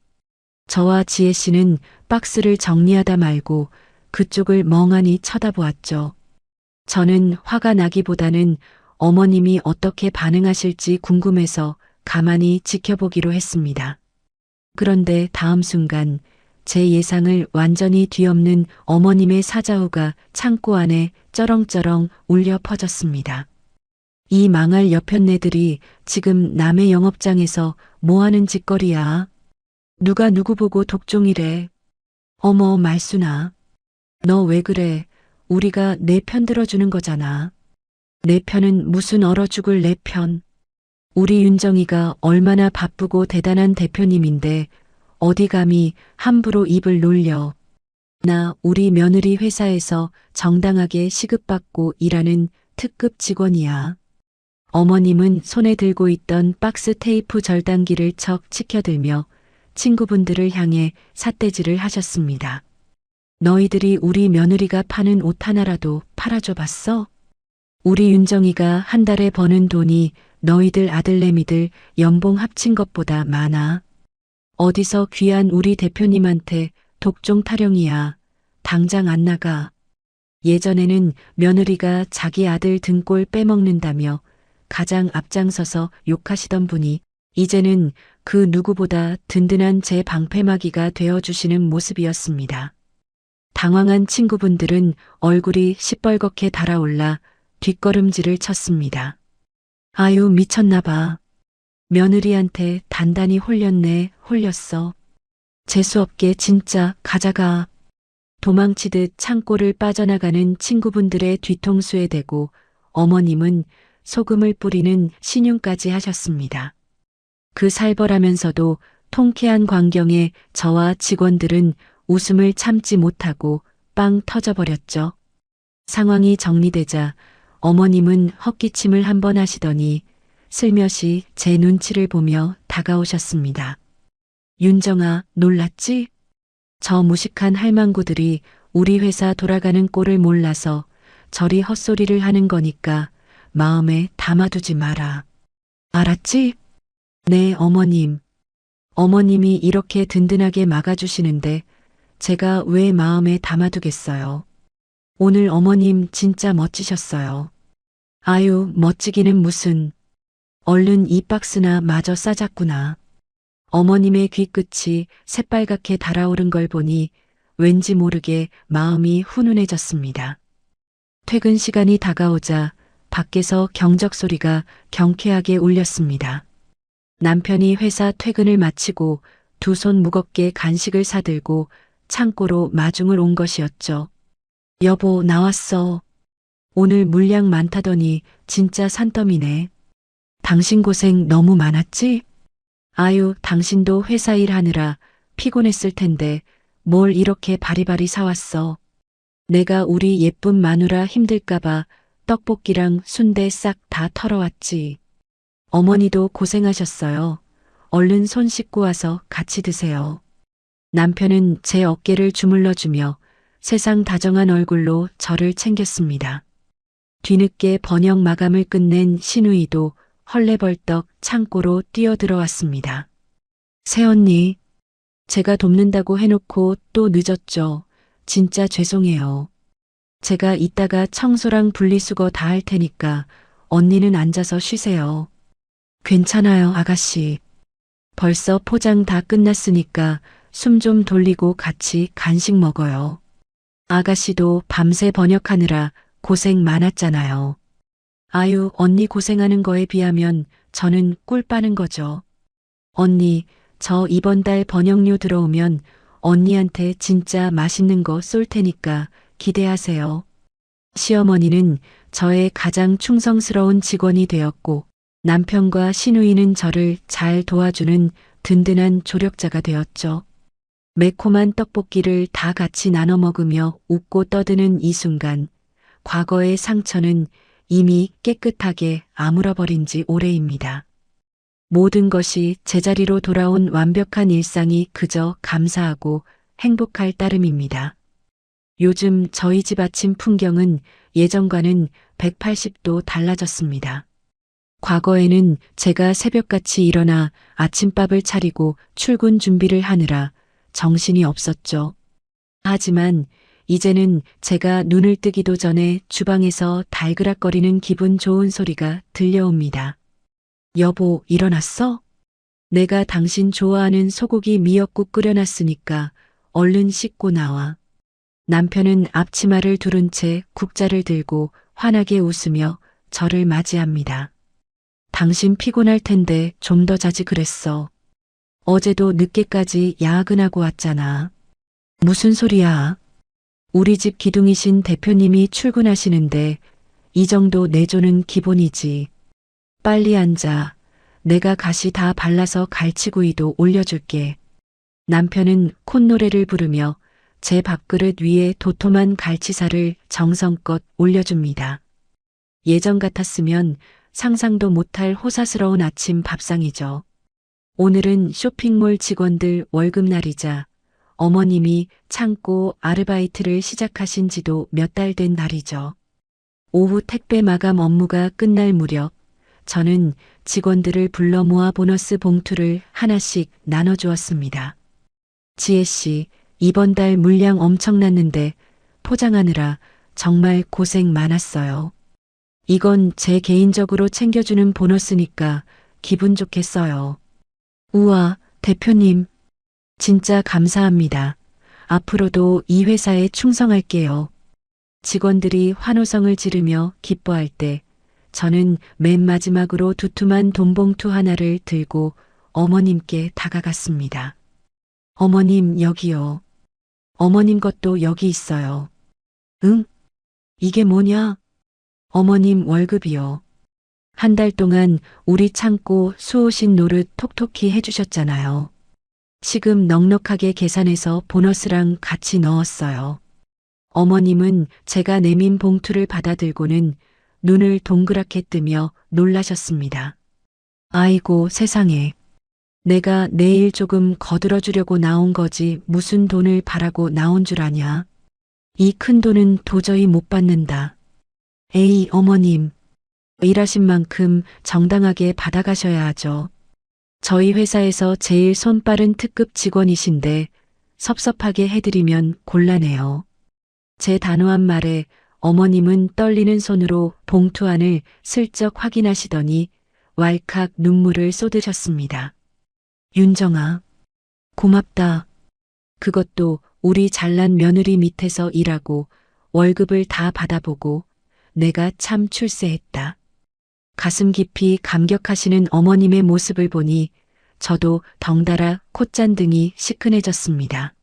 A: 저와 지혜 씨는 박스를 정리하다 말고 그쪽을 멍하니 쳐다보았죠. 저는 화가 나기보다는 어머님이 어떻게 반응하실지 궁금해서 가만히 지켜보기로 했습니다. 그런데 다음 순간 제 예상을 완전히 뒤엎는 어머님의 사자후가 창고 안에 쩌렁쩌렁 울려 퍼졌습니다. 이 망할 여편네들이 지금 남의 영업장에서 뭐하는 짓거리야. 누가 누구 보고 독종이래. 어머 말순아. 너 왜 그래. 우리가 내 편 들어주는 거잖아. 내 편은 무슨 얼어 죽을 내 편. 우리 윤정이가 얼마나 바쁘고 대단한 대표님인데 어디 감히 함부로 입을 놀려. 나 우리 며느리 회사에서 정당하게 시급받고 일하는 특급 직원이야. 어머님은 손에 들고 있던 박스 테이프 절단기를 척 치켜들며 친구분들을 향해 삿대질을 하셨습니다. 너희들이 우리 며느리가 파는 옷 하나라도 팔아줘 봤어? 우리 윤정이가 한 달에 버는 돈이 너희들 아들내미들 연봉 합친 것보다 많아. 어디서 귀한 우리 대표님한테 독종 타령이야. 당장 안 나가. 예전에는 며느리가 자기 아들 등골 빼먹는다며 가장 앞장서서 욕하시던 분이 이제는 그 누구보다 든든한 제 방패막이가 되어주시는 모습이었습니다. 당황한 친구분들은 얼굴이 시뻘겋게 달아올라 뒷걸음질을 쳤습니다. 아유 미쳤나봐. 며느리한테 단단히 홀렸네. 홀렸어. 재수없게 진짜 가자가. 도망치듯 창고를 빠져나가는 친구분들의 뒤통수에 대고 어머님은 소금을 뿌리는 신용까지 하셨습니다. 그 살벌하면서도 통쾌한 광경에 저와 직원들은 웃음을 참지 못하고 빵 터져버렸죠. 상황이 정리되자 어머님은 헛기침을 한 번 하시더니 슬며시 제 눈치를 보며 다가오셨습니다. 윤정아, 놀랐지? 저 무식한 할망구들이 우리 회사 돌아가는 꼴을 몰라서 저리 헛소리를 하는 거니까 마음에 담아두지 마라. 알았지? 네, 어머님. 어머님이 이렇게 든든하게 막아주시는데 제가 왜 마음에 담아두겠어요. 오늘 어머님 진짜 멋지셨어요. 아유, 멋지기는 무슨. 얼른 이 박스나 마저 싸잡구나. 어머님의 귀끝이 새빨갛게 달아오른 걸 보니 왠지 모르게 마음이 훈훈해졌습니다. 퇴근 시간이 다가오자 밖에서 경적 소리가 경쾌하게 울렸습니다. 남편이 회사 퇴근을 마치고 두 손 무겁게 간식을 사들고 창고로 마중을 온 것이었죠. 여보, 나왔어. 오늘 물량 많다더니 진짜 산더미네. 당신 고생 너무 많았지? 아유, 당신도 회사 일하느라 피곤했을 텐데 뭘 이렇게 바리바리 사왔어. 내가 우리 예쁜 마누라 힘들까봐 떡볶이랑 순대 싹 다 털어왔지. 어머니도 고생하셨어요. 얼른 손 씻고 와서 같이 드세요. 남편은 제 어깨를 주물러주며 세상 다정한 얼굴로 저를 챙겼습니다. 뒤늦게 번역 마감을 끝낸 신우이도 헐레벌떡 창고로 뛰어들어왔습니다. 새언니, 제가 돕는다고 해놓고 또 늦었죠. 진짜 죄송해요. 제가 이따가 청소랑 분리수거 다 할 테니까 언니는 앉아서 쉬세요. 괜찮아요, 아가씨. 벌써 포장 다 끝났으니까 숨 좀 돌리고 같이 간식 먹어요. 아가씨도 밤새 번역하느라 고생 많았잖아요. 아유, 언니 고생하는 거에 비하면 저는 꿀 빠는 거죠. 언니, 저 이번 달 번역료 들어오면 언니한테 진짜 맛있는 거 쏠 테니까 기대하세요. 시어머니는 저의 가장 충성스러운 직원이 되었고 남편과 시누이는 저를 잘 도와주는 든든한 조력자가 되었죠. 매콤한 떡볶이를 다 같이 나눠 먹으며 웃고 떠드는 이 순간, 과거의 상처는 이미 깨끗하게 아물어버린 지 오래입니다. 모든 것이 제자리로 돌아온 완벽한 일상이 그저 감사하고 행복할 따름입니다. 요즘 저희 집 아침 풍경은 예전과는 180도 달라졌습니다. 과거에는 제가 새벽같이 일어나 아침밥을 차리고 출근 준비를 하느라 정신이 없었죠. 하지만 이제는 제가 눈을 뜨기도 전에 주방에서 달그락거리는 기분 좋은 소리가 들려옵니다. 여보, 일어났어? 내가 당신 좋아하는 소고기 미역국 끓여놨으니까 얼른 씻고 나와. 남편은 앞치마를 두른 채 국자를 들고 환하게 웃으며 저를 맞이합니다. 당신 피곤할 텐데 좀 더 자지 그랬어. 어제도 늦게까지 야근하고 왔잖아. 무슨 소리야? 우리 집 기둥이신 대표님이 출근하시는데 이 정도 내조는 기본이지. 빨리 앉아. 내가 가시 다 발라서 갈치구이도 올려줄게. 남편은 콧노래를 부르며 제 밥그릇 위에 도톰한 갈치살을 정성껏 올려줍니다. 예전 같았으면 상상도 못할 호사스러운 아침 밥상이죠. 오늘은 쇼핑몰 직원들 월급날이자 어머님이 창고 아르바이트를 시작하신 지도 몇 달 된 날이죠. 오후 택배 마감 업무가 끝날 무렵 저는 직원들을 불러 모아 보너스 봉투를 하나씩 나눠주었습니다. 지혜 씨, 이번 달 물량 엄청났는데 포장하느라 정말 고생 많았어요. 이건 제 개인적으로 챙겨주는 보너스니까 기분 좋게 써요. 우와, 대표님. 진짜 감사합니다. 앞으로도 이 회사에 충성할게요. 직원들이 환호성을 지르며 기뻐할 때 저는 맨 마지막으로 두툼한 돈봉투 하나를 들고 어머님께 다가갔습니다. 어머님, 여기요. 어머님 것도 여기 있어요. 응? 이게 뭐냐? 어머님 월급이요. 한 달 동안 우리 창고 수호신 노릇 톡톡히 해주셨잖아요. 시금 넉넉하게 계산해서 보너스랑 같이 넣었어요. 어머님은 제가 내민 봉투를 받아들고는 눈을 동그랗게 뜨며 놀라셨습니다. 아이고 세상에. 내가 내일 조금 거들어주려고 나온 거지 무슨 돈을 바라고 나온 줄 아냐. 이 큰 돈은 도저히 못 받는다. 에이 어머님. 일하신 만큼 정당하게 받아가셔야 하죠. 저희 회사에서 제일 손빠른 특급 직원이신데 섭섭하게 해드리면 곤란해요. 제 단호한 말에 어머님은 떨리는 손으로 봉투 안을 슬쩍 확인하시더니 왈칵 눈물을 쏟으셨습니다. 윤정아, 고맙다. 그것도 우리 잘난 며느리 밑에서 일하고 월급을 다 받아보고 내가 참 출세했다. 가슴 깊이 감격하시는 어머님의 모습을 보니 저도 덩달아 콧잔등이 시큰해졌습니다.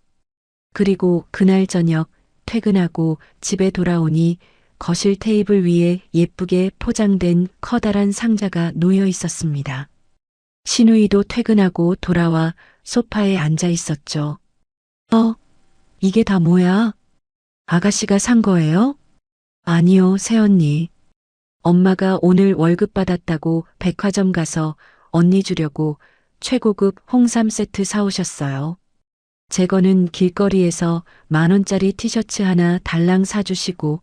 A: 그리고 그날 저녁 퇴근하고 집에 돌아오니 거실 테이블 위에 예쁘게 포장된 커다란 상자가 놓여 있었습니다. 신우이도 퇴근하고 돌아와 소파에 앉아 있었죠. 이게 다 뭐야? 아가씨가 산 거예요? 아니요, 새언니. 엄마가 오늘 월급 받았다고 백화점 가서 언니 주려고 최고급 홍삼 세트 사오셨어요. 제 거는 길거리에서 10,000원짜리 티셔츠 하나 달랑 사주시고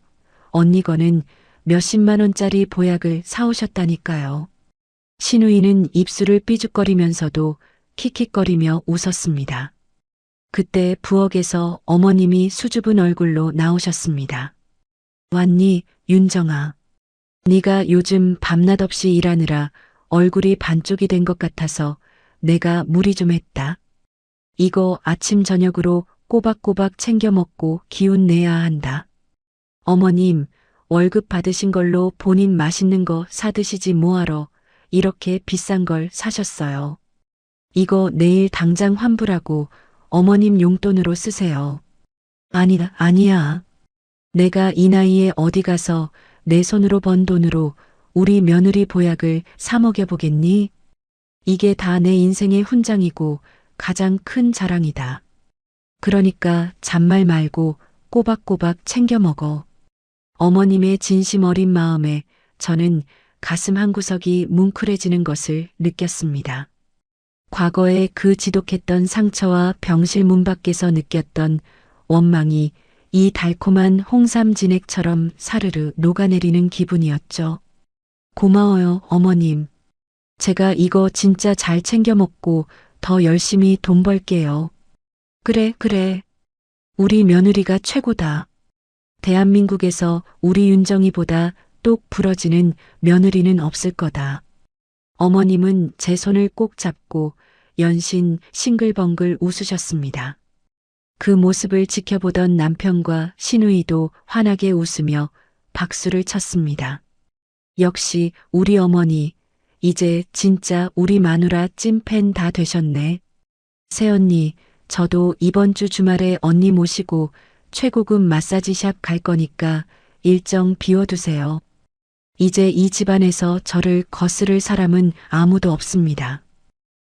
A: 언니 거는 몇십만 원짜리 보약을 사오셨다니까요. 신우이는 입술을 삐죽거리면서도 킥킥거리며 웃었습니다. 그때 부엌에서 어머님이 수줍은 얼굴로 나오셨습니다. 왔니, 윤정아. 네가 요즘 밤낮 없이 일하느라 얼굴이 반쪽이 된 것 같아서 내가 무리 좀 했다. 이거 아침 저녁으로 꼬박꼬박 챙겨 먹고 기운 내야 한다. 어머님, 월급 받으신 걸로 본인 맛있는 거 사드시지 뭐하러 이렇게 비싼 걸 사셨어요. 이거 내일 당장 환불하고 어머님 용돈으로 쓰세요. 아니야. 내가 이 나이에 어디 가서 내 손으로 번 돈으로 우리 며느리 보약을 사 먹여보겠니? 이게 다 내 인생의 훈장이고 가장 큰 자랑이다. 그러니까 잔말 말고 꼬박꼬박 챙겨 먹어. 어머님의 진심 어린 마음에 저는 가슴 한구석이 뭉클해지는 것을 느꼈습니다. 과거에 그 지독했던 상처와 병실 문 밖에서 느꼈던 원망이 이 달콤한 홍삼 진액처럼 사르르 녹아내리는 기분이었죠. 고마워요, 어머님. 제가 이거 진짜 잘 챙겨 먹고 더 열심히 돈 벌게요. 그래. 우리 며느리가 최고다. 대한민국에서 우리 윤정이보다 똑 부러지는 며느리는 없을 거다. 어머님은 제 손을 꼭 잡고 연신 싱글벙글 웃으셨습니다. 그 모습을 지켜보던 남편과 신우이도 환하게 웃으며 박수를 쳤습니다. 역시 우리 어머니, 이제 진짜 우리 마누라 찐팬 다 되셨네. 새언니, 저도 이번 주 주말에 언니 모시고 최고급 마사지샵 갈 거니까 일정 비워두세요. 이제 이 집안에서 저를 거스를 사람은 아무도 없습니다.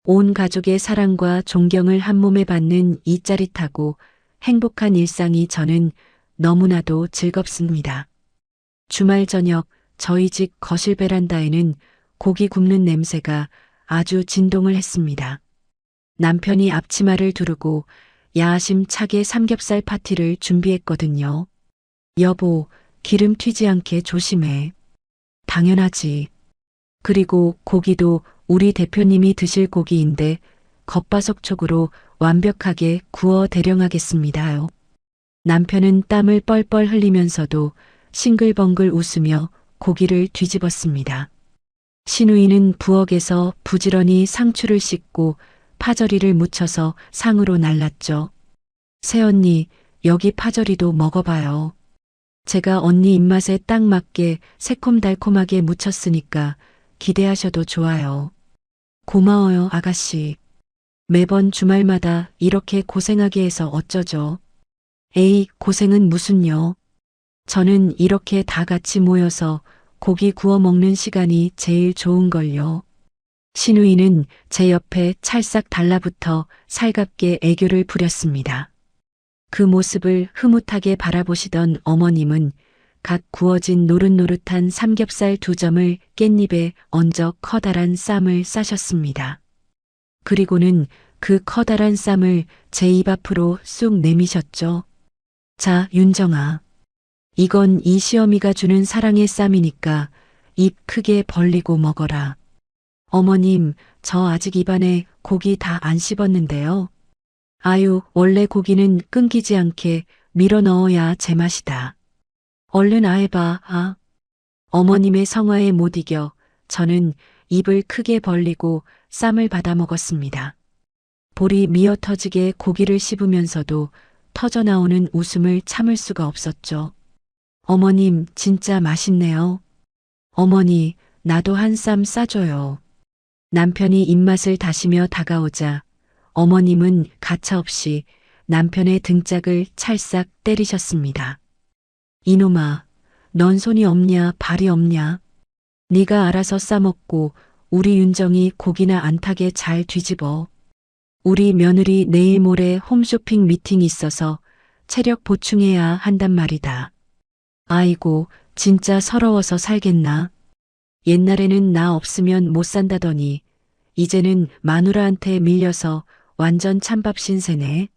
A: 온 가족의 사랑과 존경을 한 몸에 받는 이 짜릿하고 행복한 일상이 저는 너무나도 즐겁습니다. 주말 저녁 저희 집 거실 베란다에는 고기 굽는 냄새가 아주 진동을 했습니다. 남편이 앞치마를 두르고 야심차게 삼겹살 파티를 준비했거든요. 여보, 기름 튀지 않게 조심해. 당연하지. 그리고 고기도 우리 대표님이 드실 고기인데 겉바속촉으로 완벽하게 구워 대령하겠습니다요. 남편은 땀을 뻘뻘 흘리면서도 싱글벙글 웃으며 고기를 뒤집었습니다. 신우이는 부엌에서 부지런히 상추를 씻고 파절이를 무쳐서 상으로 날랐죠. 새언니, 여기 파절이도 먹어봐요. 제가 언니 입맛에 딱 맞게 새콤달콤하게 무쳤으니까 기대하셔도 좋아요. 고마워요, 아가씨. 매번 주말마다 이렇게 고생하게 해서 어쩌죠? 에이, 고생은 무슨요. 저는 이렇게 다 같이 모여서 고기 구워 먹는 시간이 제일 좋은걸요. 신우이는 제 옆에 찰싹 달라붙어 살갑게 애교를 부렸습니다. 그 모습을 흐뭇하게 바라보시던 어머님은 갓 구워진 노릇노릇한 삼겹살 2점을 깻잎에 얹어 커다란 쌈을 싸셨습니다. 그리고는 그 커다란 쌈을 제 입 앞으로 쑥 내미셨죠. 자, 윤정아. 이건 이 시어미가 주는 사랑의 쌈이니까 입 크게 벌리고 먹어라. 어머님, 저 아직 입안에 고기 다 안 씹었는데요. 아유, 원래 고기는 끊기지 않게 밀어 넣어야 제맛이다. 얼른 아해봐, 아. 어머님의 성화에 못 이겨 저는 입을 크게 벌리고 쌈을 받아 먹었습니다. 볼이 미어 터지게 고기를 씹으면서도 터져나오는 웃음을 참을 수가 없었죠. 어머님, 진짜 맛있네요. 어머니, 나도 한 쌈 싸줘요. 남편이 입맛을 다시며 다가오자 어머님은 가차없이 남편의 등짝을 찰싹 때리셨습니다. 이놈아, 넌 손이 없냐 발이 없냐. 네가 알아서 싸먹고 우리 윤정이 고기나 안 타게 잘 뒤집어. 우리 며느리 내일 모레 홈쇼핑 미팅이 있어서 체력 보충해야 한단 말이다. 아이고, 진짜 서러워서 살겠나. 옛날에는 나 없으면 못 산다더니 이제는 마누라한테 밀려서 완전 찬밥 신세네.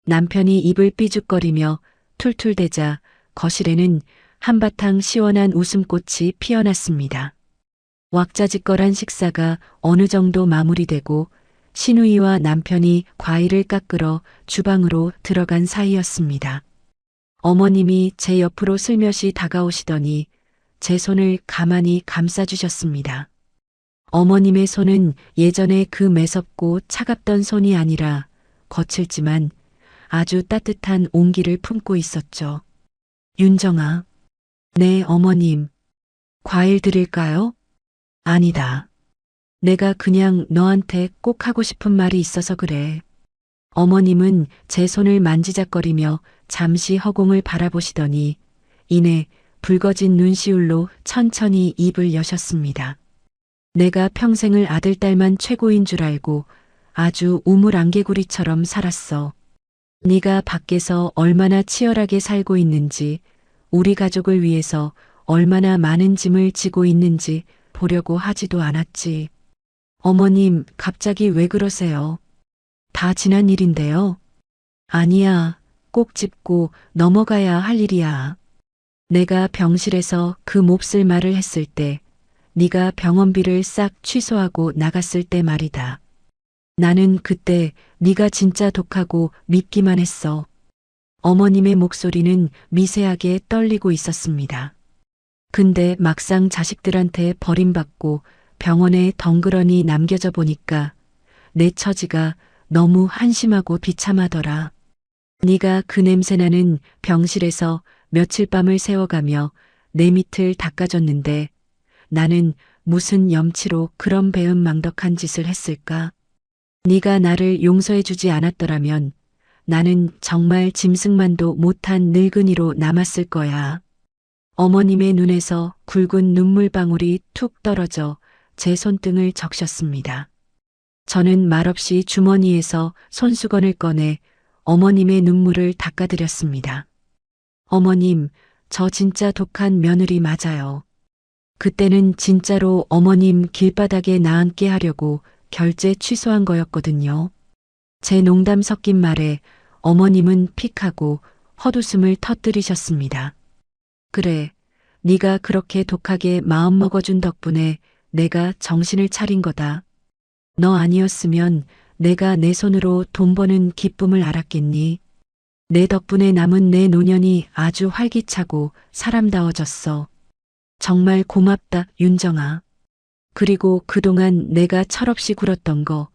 A: 남편이 입을 삐죽거리며 툴툴대자 거실에는 한바탕 시원한 웃음꽃이 피어났습니다. 왁자지껄한 식사가 어느 정도 마무리되고 시누이와 남편이 과일을 깎으러 주방으로 들어간 사이였습니다. 어머님이 제 옆으로 슬며시 다가오시더니 제 손을 가만히 감싸주셨습니다. 어머님의 손은 예전에 그 매섭고 차갑던 손이 아니라 거칠지만 아주 따뜻한 온기를 품고 있었죠. 윤정아. 네, 어머님. 과일 드릴까요? 아니다. 내가 그냥 너한테 꼭 하고 싶은 말이 있어서 그래. 어머님은 제 손을 만지작거리며 잠시 허공을 바라보시더니 이내 붉어진 눈시울로 천천히 입을 여셨습니다. 내가 평생을 아들, 딸만 최고인 줄 알고 아주 우물안개구리처럼 살았어. 네가 밖에서 얼마나 치열하게 살고 있는지, 우리 가족을 위해서 얼마나 많은 짐을 지고 있는지 보려고 하지도 않았지. 어머님, 갑자기 왜 그러세요? 다 지난 일인데요. 아니야, 꼭 짚고 넘어가야 할 일이야. 내가 병실에서 그 몹쓸 말을 했을 때, 네가 병원비를 싹 취소하고 나갔을 때 말이다. 나는 그때 네가 진짜 독하고 밉기만 했어. 어머님의 목소리는 미세하게 떨리고 있었습니다. 근데 막상 자식들한테 버림받고 병원에 덩그러니 남겨져 보니까 내 처지가 너무 한심하고 비참하더라. 네가 그 냄새나는 병실에서 며칠 밤을 새워가며 내 밑을 닦아줬는데 나는 무슨 염치로 그런 배은망덕한 짓을 했을까? 네가 나를 용서해주지 않았더라면 나는 정말 짐승만도 못한 늙은이로 남았을 거야. 어머님의 눈에서 굵은 눈물방울이 툭 떨어져 제 손등을 적셨습니다. 저는 말없이 주머니에서 손수건을 꺼내 어머님의 눈물을 닦아드렸습니다. 어머님, 저 진짜 독한 며느리 맞아요. 그때는 진짜로 어머님 길바닥에 나앉게 하려고 결제 취소한 거였거든요. 제 농담 섞인 말에 어머님은 픽하고 헛웃음을 터뜨리셨습니다. 그래, 네가 그렇게 독하게 마음 먹어준 덕분에 내가 정신을 차린 거다. 너 아니었으면 내가 내 손으로 돈 버는 기쁨을 알았겠니? 내 덕분에 남은 내 노년이 아주 활기차고 사람다워졌어. 정말 고맙다, 윤정아. 그리고 그동안 내가 철없이 굴었던 거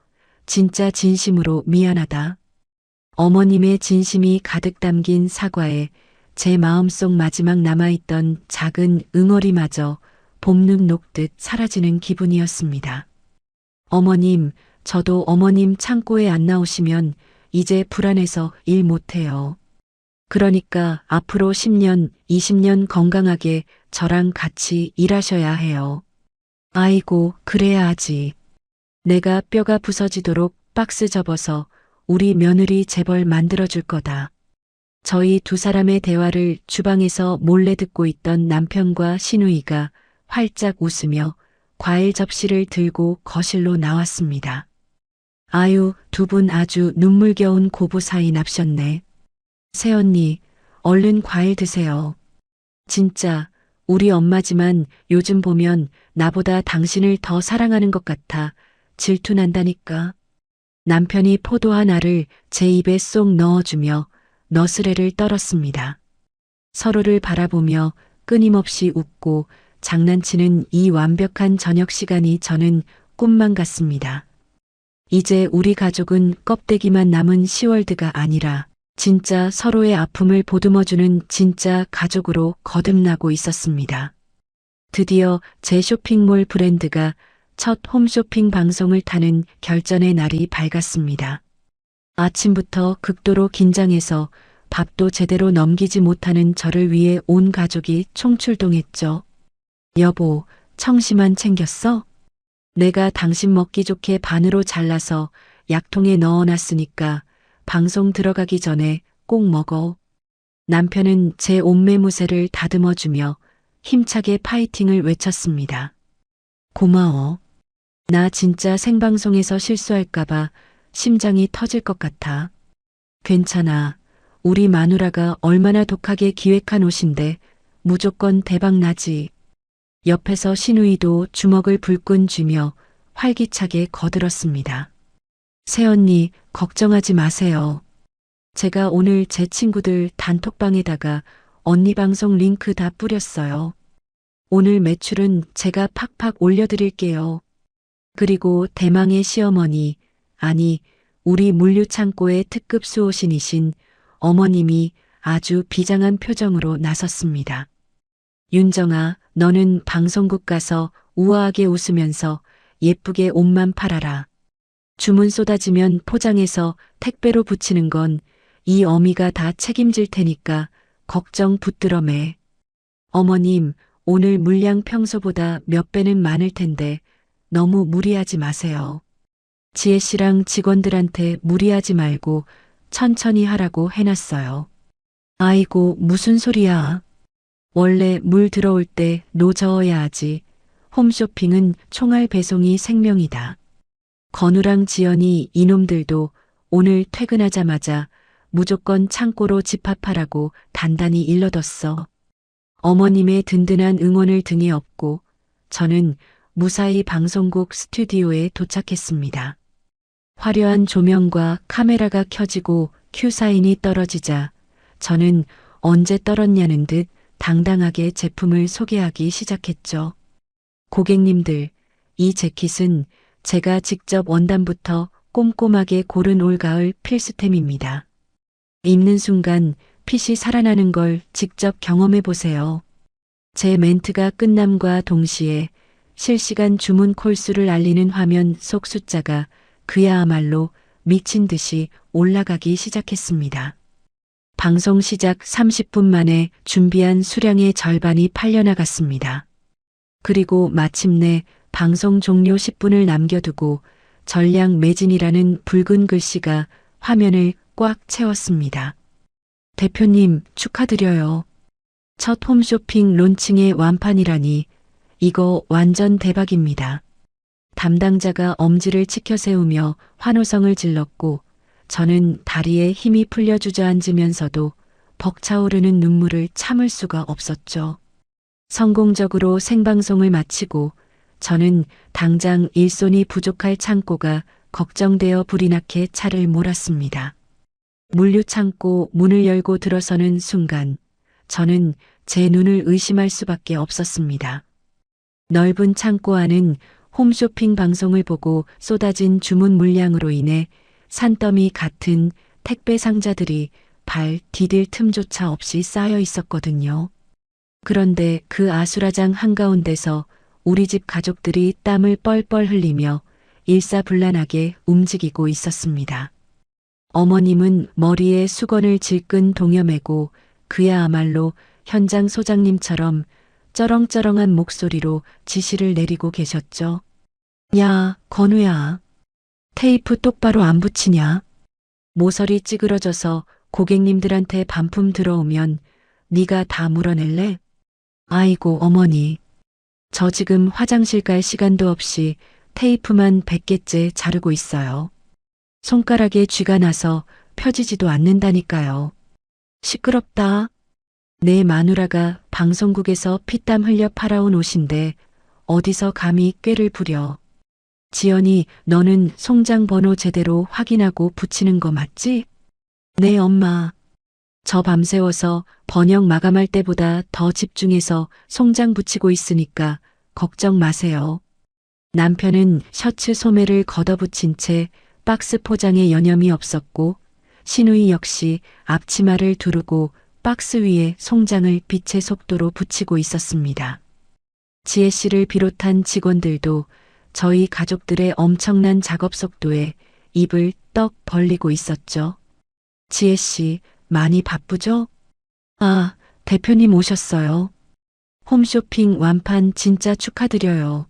A: 진짜 진심으로 미안하다. 어머님의 진심이 가득 담긴 사과에 제 마음속 마지막 남아있던 작은 응어리마저 봄눈 녹듯 사라지는 기분이었습니다. 어머님, 저도 어머님 창고에 안 나오시면 이제 불안해서 일 못해요. 그러니까 앞으로 10년, 20년 건강하게 저랑 같이 일하셔야 해요. 아이고, 그래야 하지. 내가 뼈가 부서지도록 박스 접어서 우리 며느리 재벌 만들어줄 거다. 저희 두 사람의 대화를 주방에서 몰래 듣고 있던 남편과 시누이가 활짝 웃으며 과일 접시를 들고 거실로 나왔습니다. 아유, 두 분 아주 눈물겨운 고부 사이 납셨네. 새언니, 얼른 과일 드세요. 진짜 우리 엄마지만 요즘 보면 나보다 당신을 더 사랑하는 것 같아 질투난다니까. 남편이 포도 하나를 제 입에 쏙 넣어주며 너스레를 떨었습니다. 서로를 바라보며 끊임없이 웃고 장난치는 이 완벽한 저녁 시간이 저는 꿈만 같습니다. 이제 우리 가족은 껍데기만 남은 시월드가 아니라 진짜 서로의 아픔을 보듬어주는 진짜 가족으로 거듭나고 있었습니다. 드디어 제 쇼핑몰 브랜드가 첫 홈쇼핑 방송을 타는 결전의 날이 밝았습니다. 아침부터 극도로 긴장해서 밥도 제대로 넘기지 못하는 저를 위해 온 가족이 총출동했죠. 여보, 청심환 챙겼어? 내가 당신 먹기 좋게 반으로 잘라서 약통에 넣어놨으니까 방송 들어가기 전에 꼭 먹어. 남편은 제 옷매무새를 다듬어주며 힘차게 파이팅을 외쳤습니다. 고마워. 나 진짜 생방송에서 실수할까봐 심장이 터질 것 같아. 괜찮아. 우리 마누라가 얼마나 독하게 기획한 옷인데 무조건 대박 나지. 옆에서 시누이도 주먹을 불끈 쥐며 활기차게 거들었습니다. 새언니, 걱정하지 마세요. 제가 오늘 제 친구들 단톡방에다가 언니 방송 링크 다 뿌렸어요. 오늘 매출은 제가 팍팍 올려드릴게요. 그리고 대망의 시어머니, 아니, 우리 물류창고의 특급 수호신이신 어머님이 아주 비장한 표정으로 나섰습니다. 윤정아, 너는 방송국 가서 우아하게 웃으면서 예쁘게 옷만 팔아라. 주문 쏟아지면 포장해서 택배로 붙이는 건 이 어미가 다 책임질 테니까 걱정 붙들어 매. 어머님, 오늘 물량 평소보다 몇 배는 많을 텐데 너무 무리하지 마세요. 지혜 씨랑 직원들한테 무리하지 말고 천천히 하라고 해놨어요. 아이고, 무슨 소리야. 원래 물 들어올 때 노 저어야 하지. 홈쇼핑은 총알 배송이 생명이다. 건우랑 지연이 이놈들도 오늘 퇴근하자마자 무조건 창고로 집합하라고 단단히 일러뒀어. 어머님의 든든한 응원을 등에 업고 저는 무사히 방송국 스튜디오에 도착했습니다. 화려한 조명과 카메라가 켜지고 큐사인이 떨어지자 저는 언제 떨었냐는 듯 당당하게 제품을 소개하기 시작했죠. 고객님들, 이 재킷은 제가 직접 원단부터 꼼꼼하게 고른 올가을 필수템입니다. 입는 순간 핏이 살아나는 걸 직접 경험해 보세요. 제 멘트가 끝남과 동시에 실시간 주문 콜수를 알리는 화면 속 숫자가 그야말로 미친 듯이 올라가기 시작했습니다. 방송 시작 30분 만에 준비한 수량의 절반이 팔려나갔습니다. 그리고 마침내 방송 종료 10분을 남겨두고 전량 매진이라는 붉은 글씨가 화면을 꽉 채웠습니다. 대표님, 축하드려요. 첫 홈쇼핑 론칭의 완판이라니 이거 완전 대박입니다. 담당자가 엄지를 치켜 세우며 환호성을 질렀고 저는 다리에 힘이 풀려 주저앉으면서도 벅차오르는 눈물을 참을 수가 없었죠. 성공적으로 생방송을 마치고 저는 당장 일손이 부족할 창고가 걱정되어 불이 나게 차를 몰았습니다. 물류창고 문을 열고 들어서는 순간 저는 제 눈을 의심할 수밖에 없었습니다. 넓은 창고 안은 홈쇼핑 방송을 보고 쏟아진 주문 물량으로 인해 산더미 같은 택배 상자들이 발 디딜 틈조차 없이 쌓여 있었거든요. 그런데 그 아수라장 한가운데서 우리 집 가족들이 땀을 뻘뻘 흘리며 일사불란하게 움직이고 있었습니다. 어머님은 머리에 수건을 질끈 동여매고 그야말로 현장 소장님처럼 쩌렁쩌렁한 목소리로 지시를 내리고 계셨죠. 야, 건우야. 테이프 똑바로 안 붙이냐? 모서리 찌그러져서 고객님들한테 반품 들어오면 네가 다 물어낼래? 아이고 어머니. 저 지금 화장실 갈 시간도 없이 테이프만 100개째 자르고 있어요. 손가락에 쥐가 나서 펴지지도 않는다니까요. 시끄럽다. 내 마누라가 방송국에서 피땀 흘려 팔아온 옷인데 어디서 감히 꾀를 부려. 지연이 너는 송장 번호 제대로 확인하고 붙이는 거 맞지? 네 엄마. 저 밤새워서 번역 마감할 때보다 더 집중해서 송장 붙이고 있으니까 걱정 마세요. 남편은 셔츠 소매를 걷어붙인 채 박스 포장에 여념이 없었고 신우이 역시 앞치마를 두르고 박스 위에 송장을 빛의 속도로 붙이고 있었습니다. 지혜 씨를 비롯한 직원들도 저희 가족들의 엄청난 작업 속도에 입을 떡 벌리고 있었죠. 지혜 씨, 많이 바쁘죠? 아, 대표님 오셨어요. 홈쇼핑 완판 진짜 축하드려요.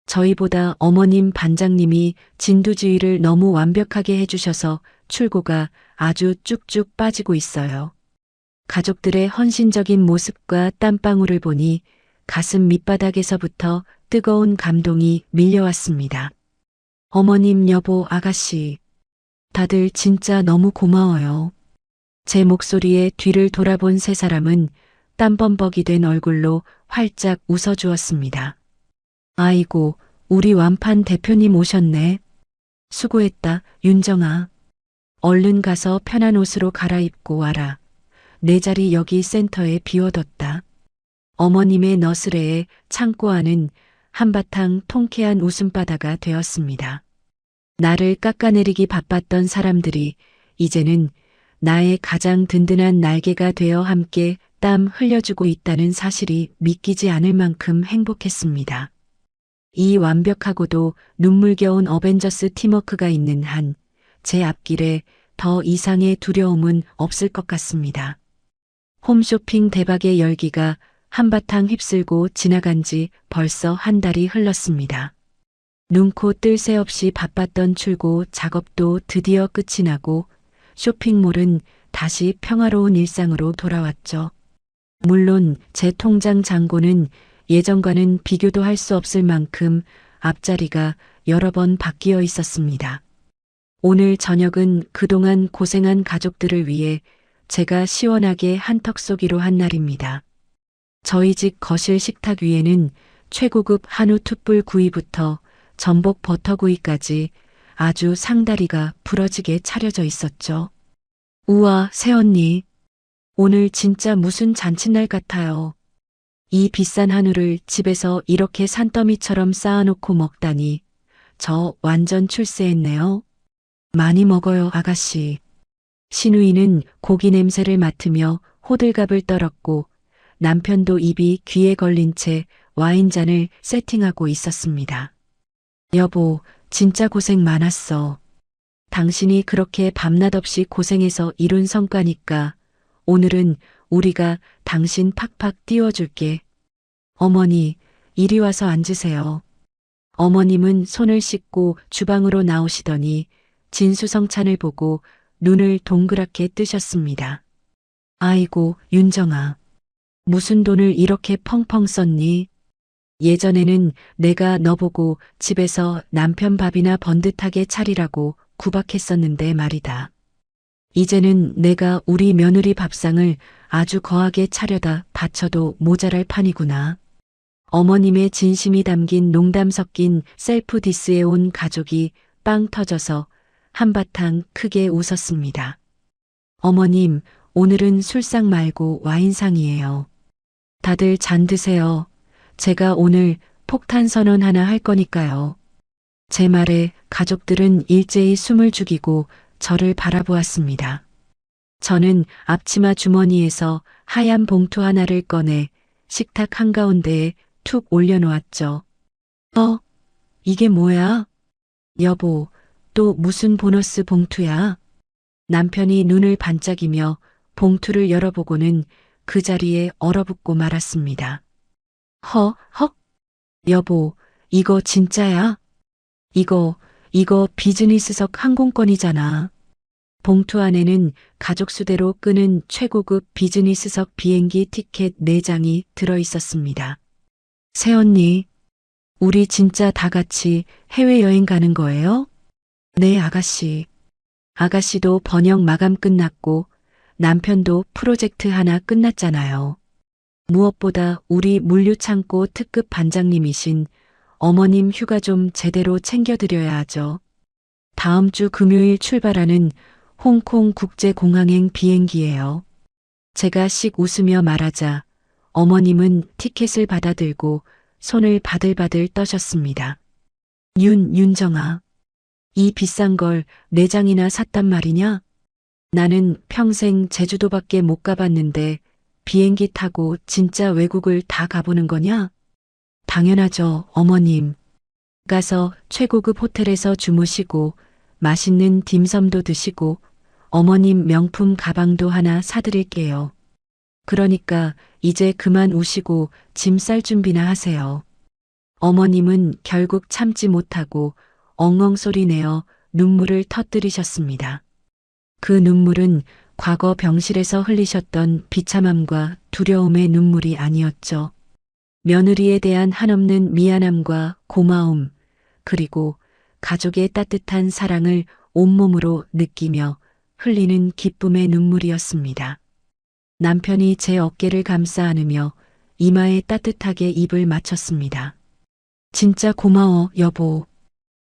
A: 저희보다 어머님 반장님이 진두지휘를 너무 완벽하게 해주셔서 출고가 아주 쭉쭉 빠지고 있어요. 가족들의 헌신적인 모습과 땀방울을 보니 가슴 밑바닥에서부터 뜨거운 감동이 밀려왔습니다. 어머님, 여보, 아가씨. 다들 진짜 너무 고마워요. 제 목소리에 뒤를 돌아본 세 사람은 땀범벅이 된 얼굴로 활짝 웃어주었습니다. 아이고, 우리 완판 대표님 오셨네. 수고했다, 윤정아. 얼른 가서 편한 옷으로 갈아입고 와라. 내 자리 여기 센터에 비워뒀다. 어머님의 너스레에 창고 안은 한바탕 통쾌한 웃음바다가 되었습니다. 나를 깎아내리기 바빴던 사람들이 이제는 나의 가장 든든한 날개가 되어 함께 땀 흘려주고 있다는 사실이 믿기지 않을 만큼 행복했습니다. 이 완벽하고도 눈물겨운 어벤져스 팀워크가 있는 한 제 앞길에 더 이상의 두려움은 없을 것 같습니다. 홈쇼핑 대박의 열기가 한바탕 휩쓸고 지나간 지 벌써 한 달이 흘렀습니다. 눈코 뜰 새 없이 바빴던 출고 작업도 드디어 끝이 나고 쇼핑몰은 다시 평화로운 일상으로 돌아왔죠. 물론 제 통장 잔고는 예전과는 비교도 할 수 없을 만큼 앞자리가 여러 번 바뀌어 있었습니다. 오늘 저녁은 그동안 고생한 가족들을 위해 제가 시원하게 한턱 쏘기로 한 날입니다. 저희 집 거실 식탁 위에는 최고급 한우 툭불 구이부터 전복 버터구이까지 아주 상다리가 부러지게 차려져 있었죠. 우와, 새언니. 오늘 진짜 무슨 잔칫날 같아요. 이 비싼 한우를 집에서 이렇게 산더미처럼 쌓아놓고 먹다니 저 완전 출세했네요. 많이 먹어요, 아가씨. 신우이는 고기 냄새를 맡으며 호들갑을 떨었고 남편도 입이 귀에 걸린 채 와인잔을 세팅하고 있었습니다. 여보, 진짜 고생 많았어. 당신이 그렇게 밤낮 없이 고생해서 이룬 성과니까 오늘은 우리가 당신 팍팍 띄워줄게. 어머니, 이리 와서 앉으세요. 어머님은 손을 씻고 주방으로 나오시더니 진수성찬을 보고 눈을 동그랗게 뜨셨습니다. 아이고, 윤정아. 무슨 돈을 이렇게 펑펑 썼니? 예전에는 내가 너 보고 집에서 남편 밥이나 번듯하게 차리라고 구박했었는데 말이다. 이제는 내가 우리 며느리 밥상을 아주 거하게 차려다 바쳐도 모자랄 판이구나. 어머님의 진심이 담긴 농담 섞인 셀프 디스에 온 가족이 빵 터져서 한바탕 크게 웃었습니다. 어머님, 오늘은 술상 말고 와인상이에요. 다들 잔 드세요. 제가 오늘 폭탄 선언 하나 할 거니까요. 제 말에 가족들은 일제히 숨을 죽이고 저를 바라보았습니다. 저는 앞치마 주머니에서 하얀 봉투 하나를 꺼내 식탁 한가운데에 툭 올려놓았죠. 이게 뭐야? 여보, 또 무슨 보너스 봉투야? 남편이 눈을 반짝이며 봉투를 열어보고는 그 자리에 얼어붙고 말았습니다. 헉? 여보, 이거 진짜야? 이거 비즈니스석 항공권이잖아. 봉투 안에는 가족 수대로 끄는 최고급 비즈니스석 비행기 티켓 4장이 들어 있었습니다. 새언니, 우리 진짜 다 같이 해외여행 가는 거예요? 네, 아가씨. 아가씨도 번역 마감 끝났고 남편도 프로젝트 하나 끝났잖아요. 무엇보다 우리 물류창고 특급 반장님이신 어머님 휴가 좀 제대로 챙겨드려야 하죠. 다음 주 금요일 출발하는 홍콩 국제공항행 비행기예요. 제가 씩 웃으며 말하자 어머님은 티켓을 받아들고 손을 바들바들 떠셨습니다. 윤정아, 이 비싼 걸 4장이나 샀단 말이냐? 나는 평생 제주도밖에 못 가봤는데 비행기 타고 진짜 외국을 다 가보는 거냐? 당연하죠, 어머님. 가서 최고급 호텔에서 주무시고 맛있는 딤섬도 드시고 어머님 명품 가방도 하나 사드릴게요. 그러니까 이제 그만 우시고 짐 쌀 준비나 하세요. 어머님은 결국 참지 못하고 엉엉 소리 내어 눈물을 터뜨리셨습니다. 그 눈물은 과거 병실에서 흘리셨던 비참함과 두려움의 눈물이 아니었죠. 며느리에 대한 한없는 미안함과 고마움, 그리고 가족의 따뜻한 사랑을 온몸으로 느끼며 흘리는 기쁨의 눈물이었습니다. 남편이 제 어깨를 감싸 안으며 이마에 따뜻하게 입을 맞췄습니다. 진짜 고마워, 여보.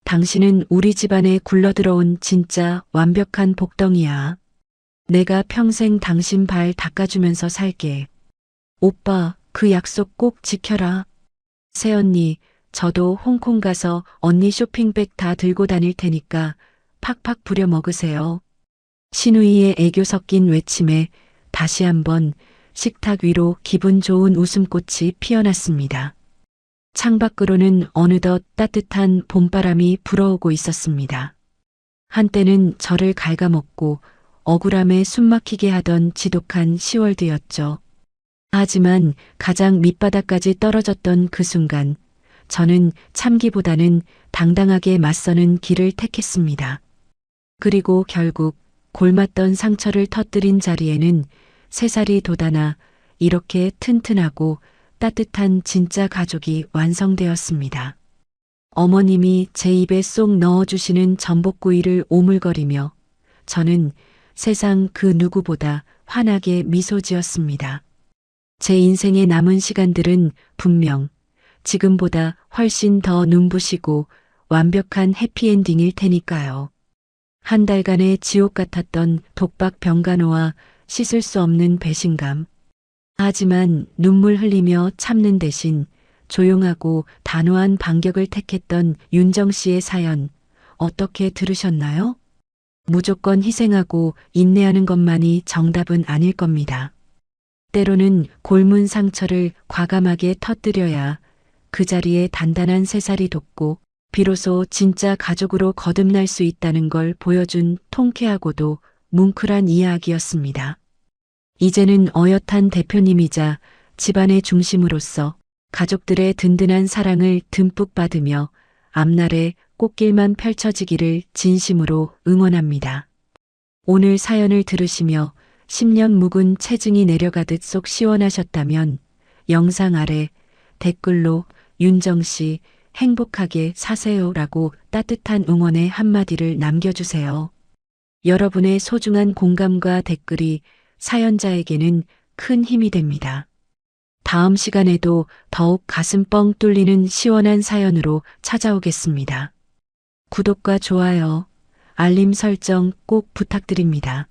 A: 당신은 우리 집안에 굴러들어온 진짜 완벽한 복덩이야. 내가 평생 당신 발 닦아주면서 살게. 오빠, 그 약속 꼭 지켜라. 새언니, 저도 홍콩 가서 언니 쇼핑백 다 들고 다닐 테니까 팍팍 부려 먹으세요. 신우이의 애교 섞인 외침에 다시 한번 식탁 위로 기분 좋은 웃음꽃이 피어났습니다. 창밖으로는 어느덧 따뜻한 봄바람이 불어오고 있었습니다. 한때는 저를 갉아먹고 억울함에 숨막히게 하던 지독한 10월드였죠. 하지만 가장 밑바닥까지 떨어졌던 그 순간 저는 참기보다는 당당하게 맞서는 길을 택했습니다. 그리고 결국 골맞던 상처를 터뜨린 자리에는 새살이 돋아나 이렇게 튼튼하고 따뜻한 진짜 가족이 완성되었습니다. 어머님이 제 입에 쏙 넣어주시는 전복구이를 오물거리며 저는 세상 그 누구보다 환하게 미소 지었습니다. 제 인생의 남은 시간들은 분명 지금보다 훨씬 더 눈부시고 완벽한 해피엔딩일 테니까요. 한 달간의 지옥 같았던 독박 병간호와 씻을 수 없는 배신감. 하지만 눈물 흘리며 참는 대신 조용하고 단호한 반격을 택했던 윤정 씨의 사연 어떻게 들으셨나요? 무조건 희생하고 인내하는 것만이 정답은 아닐 겁니다. 때로는 골문 상처를 과감하게 터뜨려야 그 자리에 단단한 새살이 돋고 비로소 진짜 가족으로 거듭날 수 있다는 걸 보여준 통쾌하고도 뭉클한 이야기였습니다. 이제는 어엿한 대표님이자 집안의 중심으로서 가족들의 든든한 사랑을 듬뿍 받으며 앞날에 꽃길만 펼쳐지기를 진심으로 응원합니다. 오늘 사연을 들으시며 10년 묵은 체증이 내려가듯 속 시원하셨다면 영상 아래 댓글로 윤정씨 행복하게 사세요라고 따뜻한 응원의 한마디를 남겨주세요. 여러분의 소중한 공감과 댓글이 사연자에게는 큰 힘이 됩니다. 다음 시간에도 더욱 가슴 뻥 뚫리는 시원한 사연으로 찾아오겠습니다. 구독과 좋아요, 알림 설정 꼭 부탁드립니다.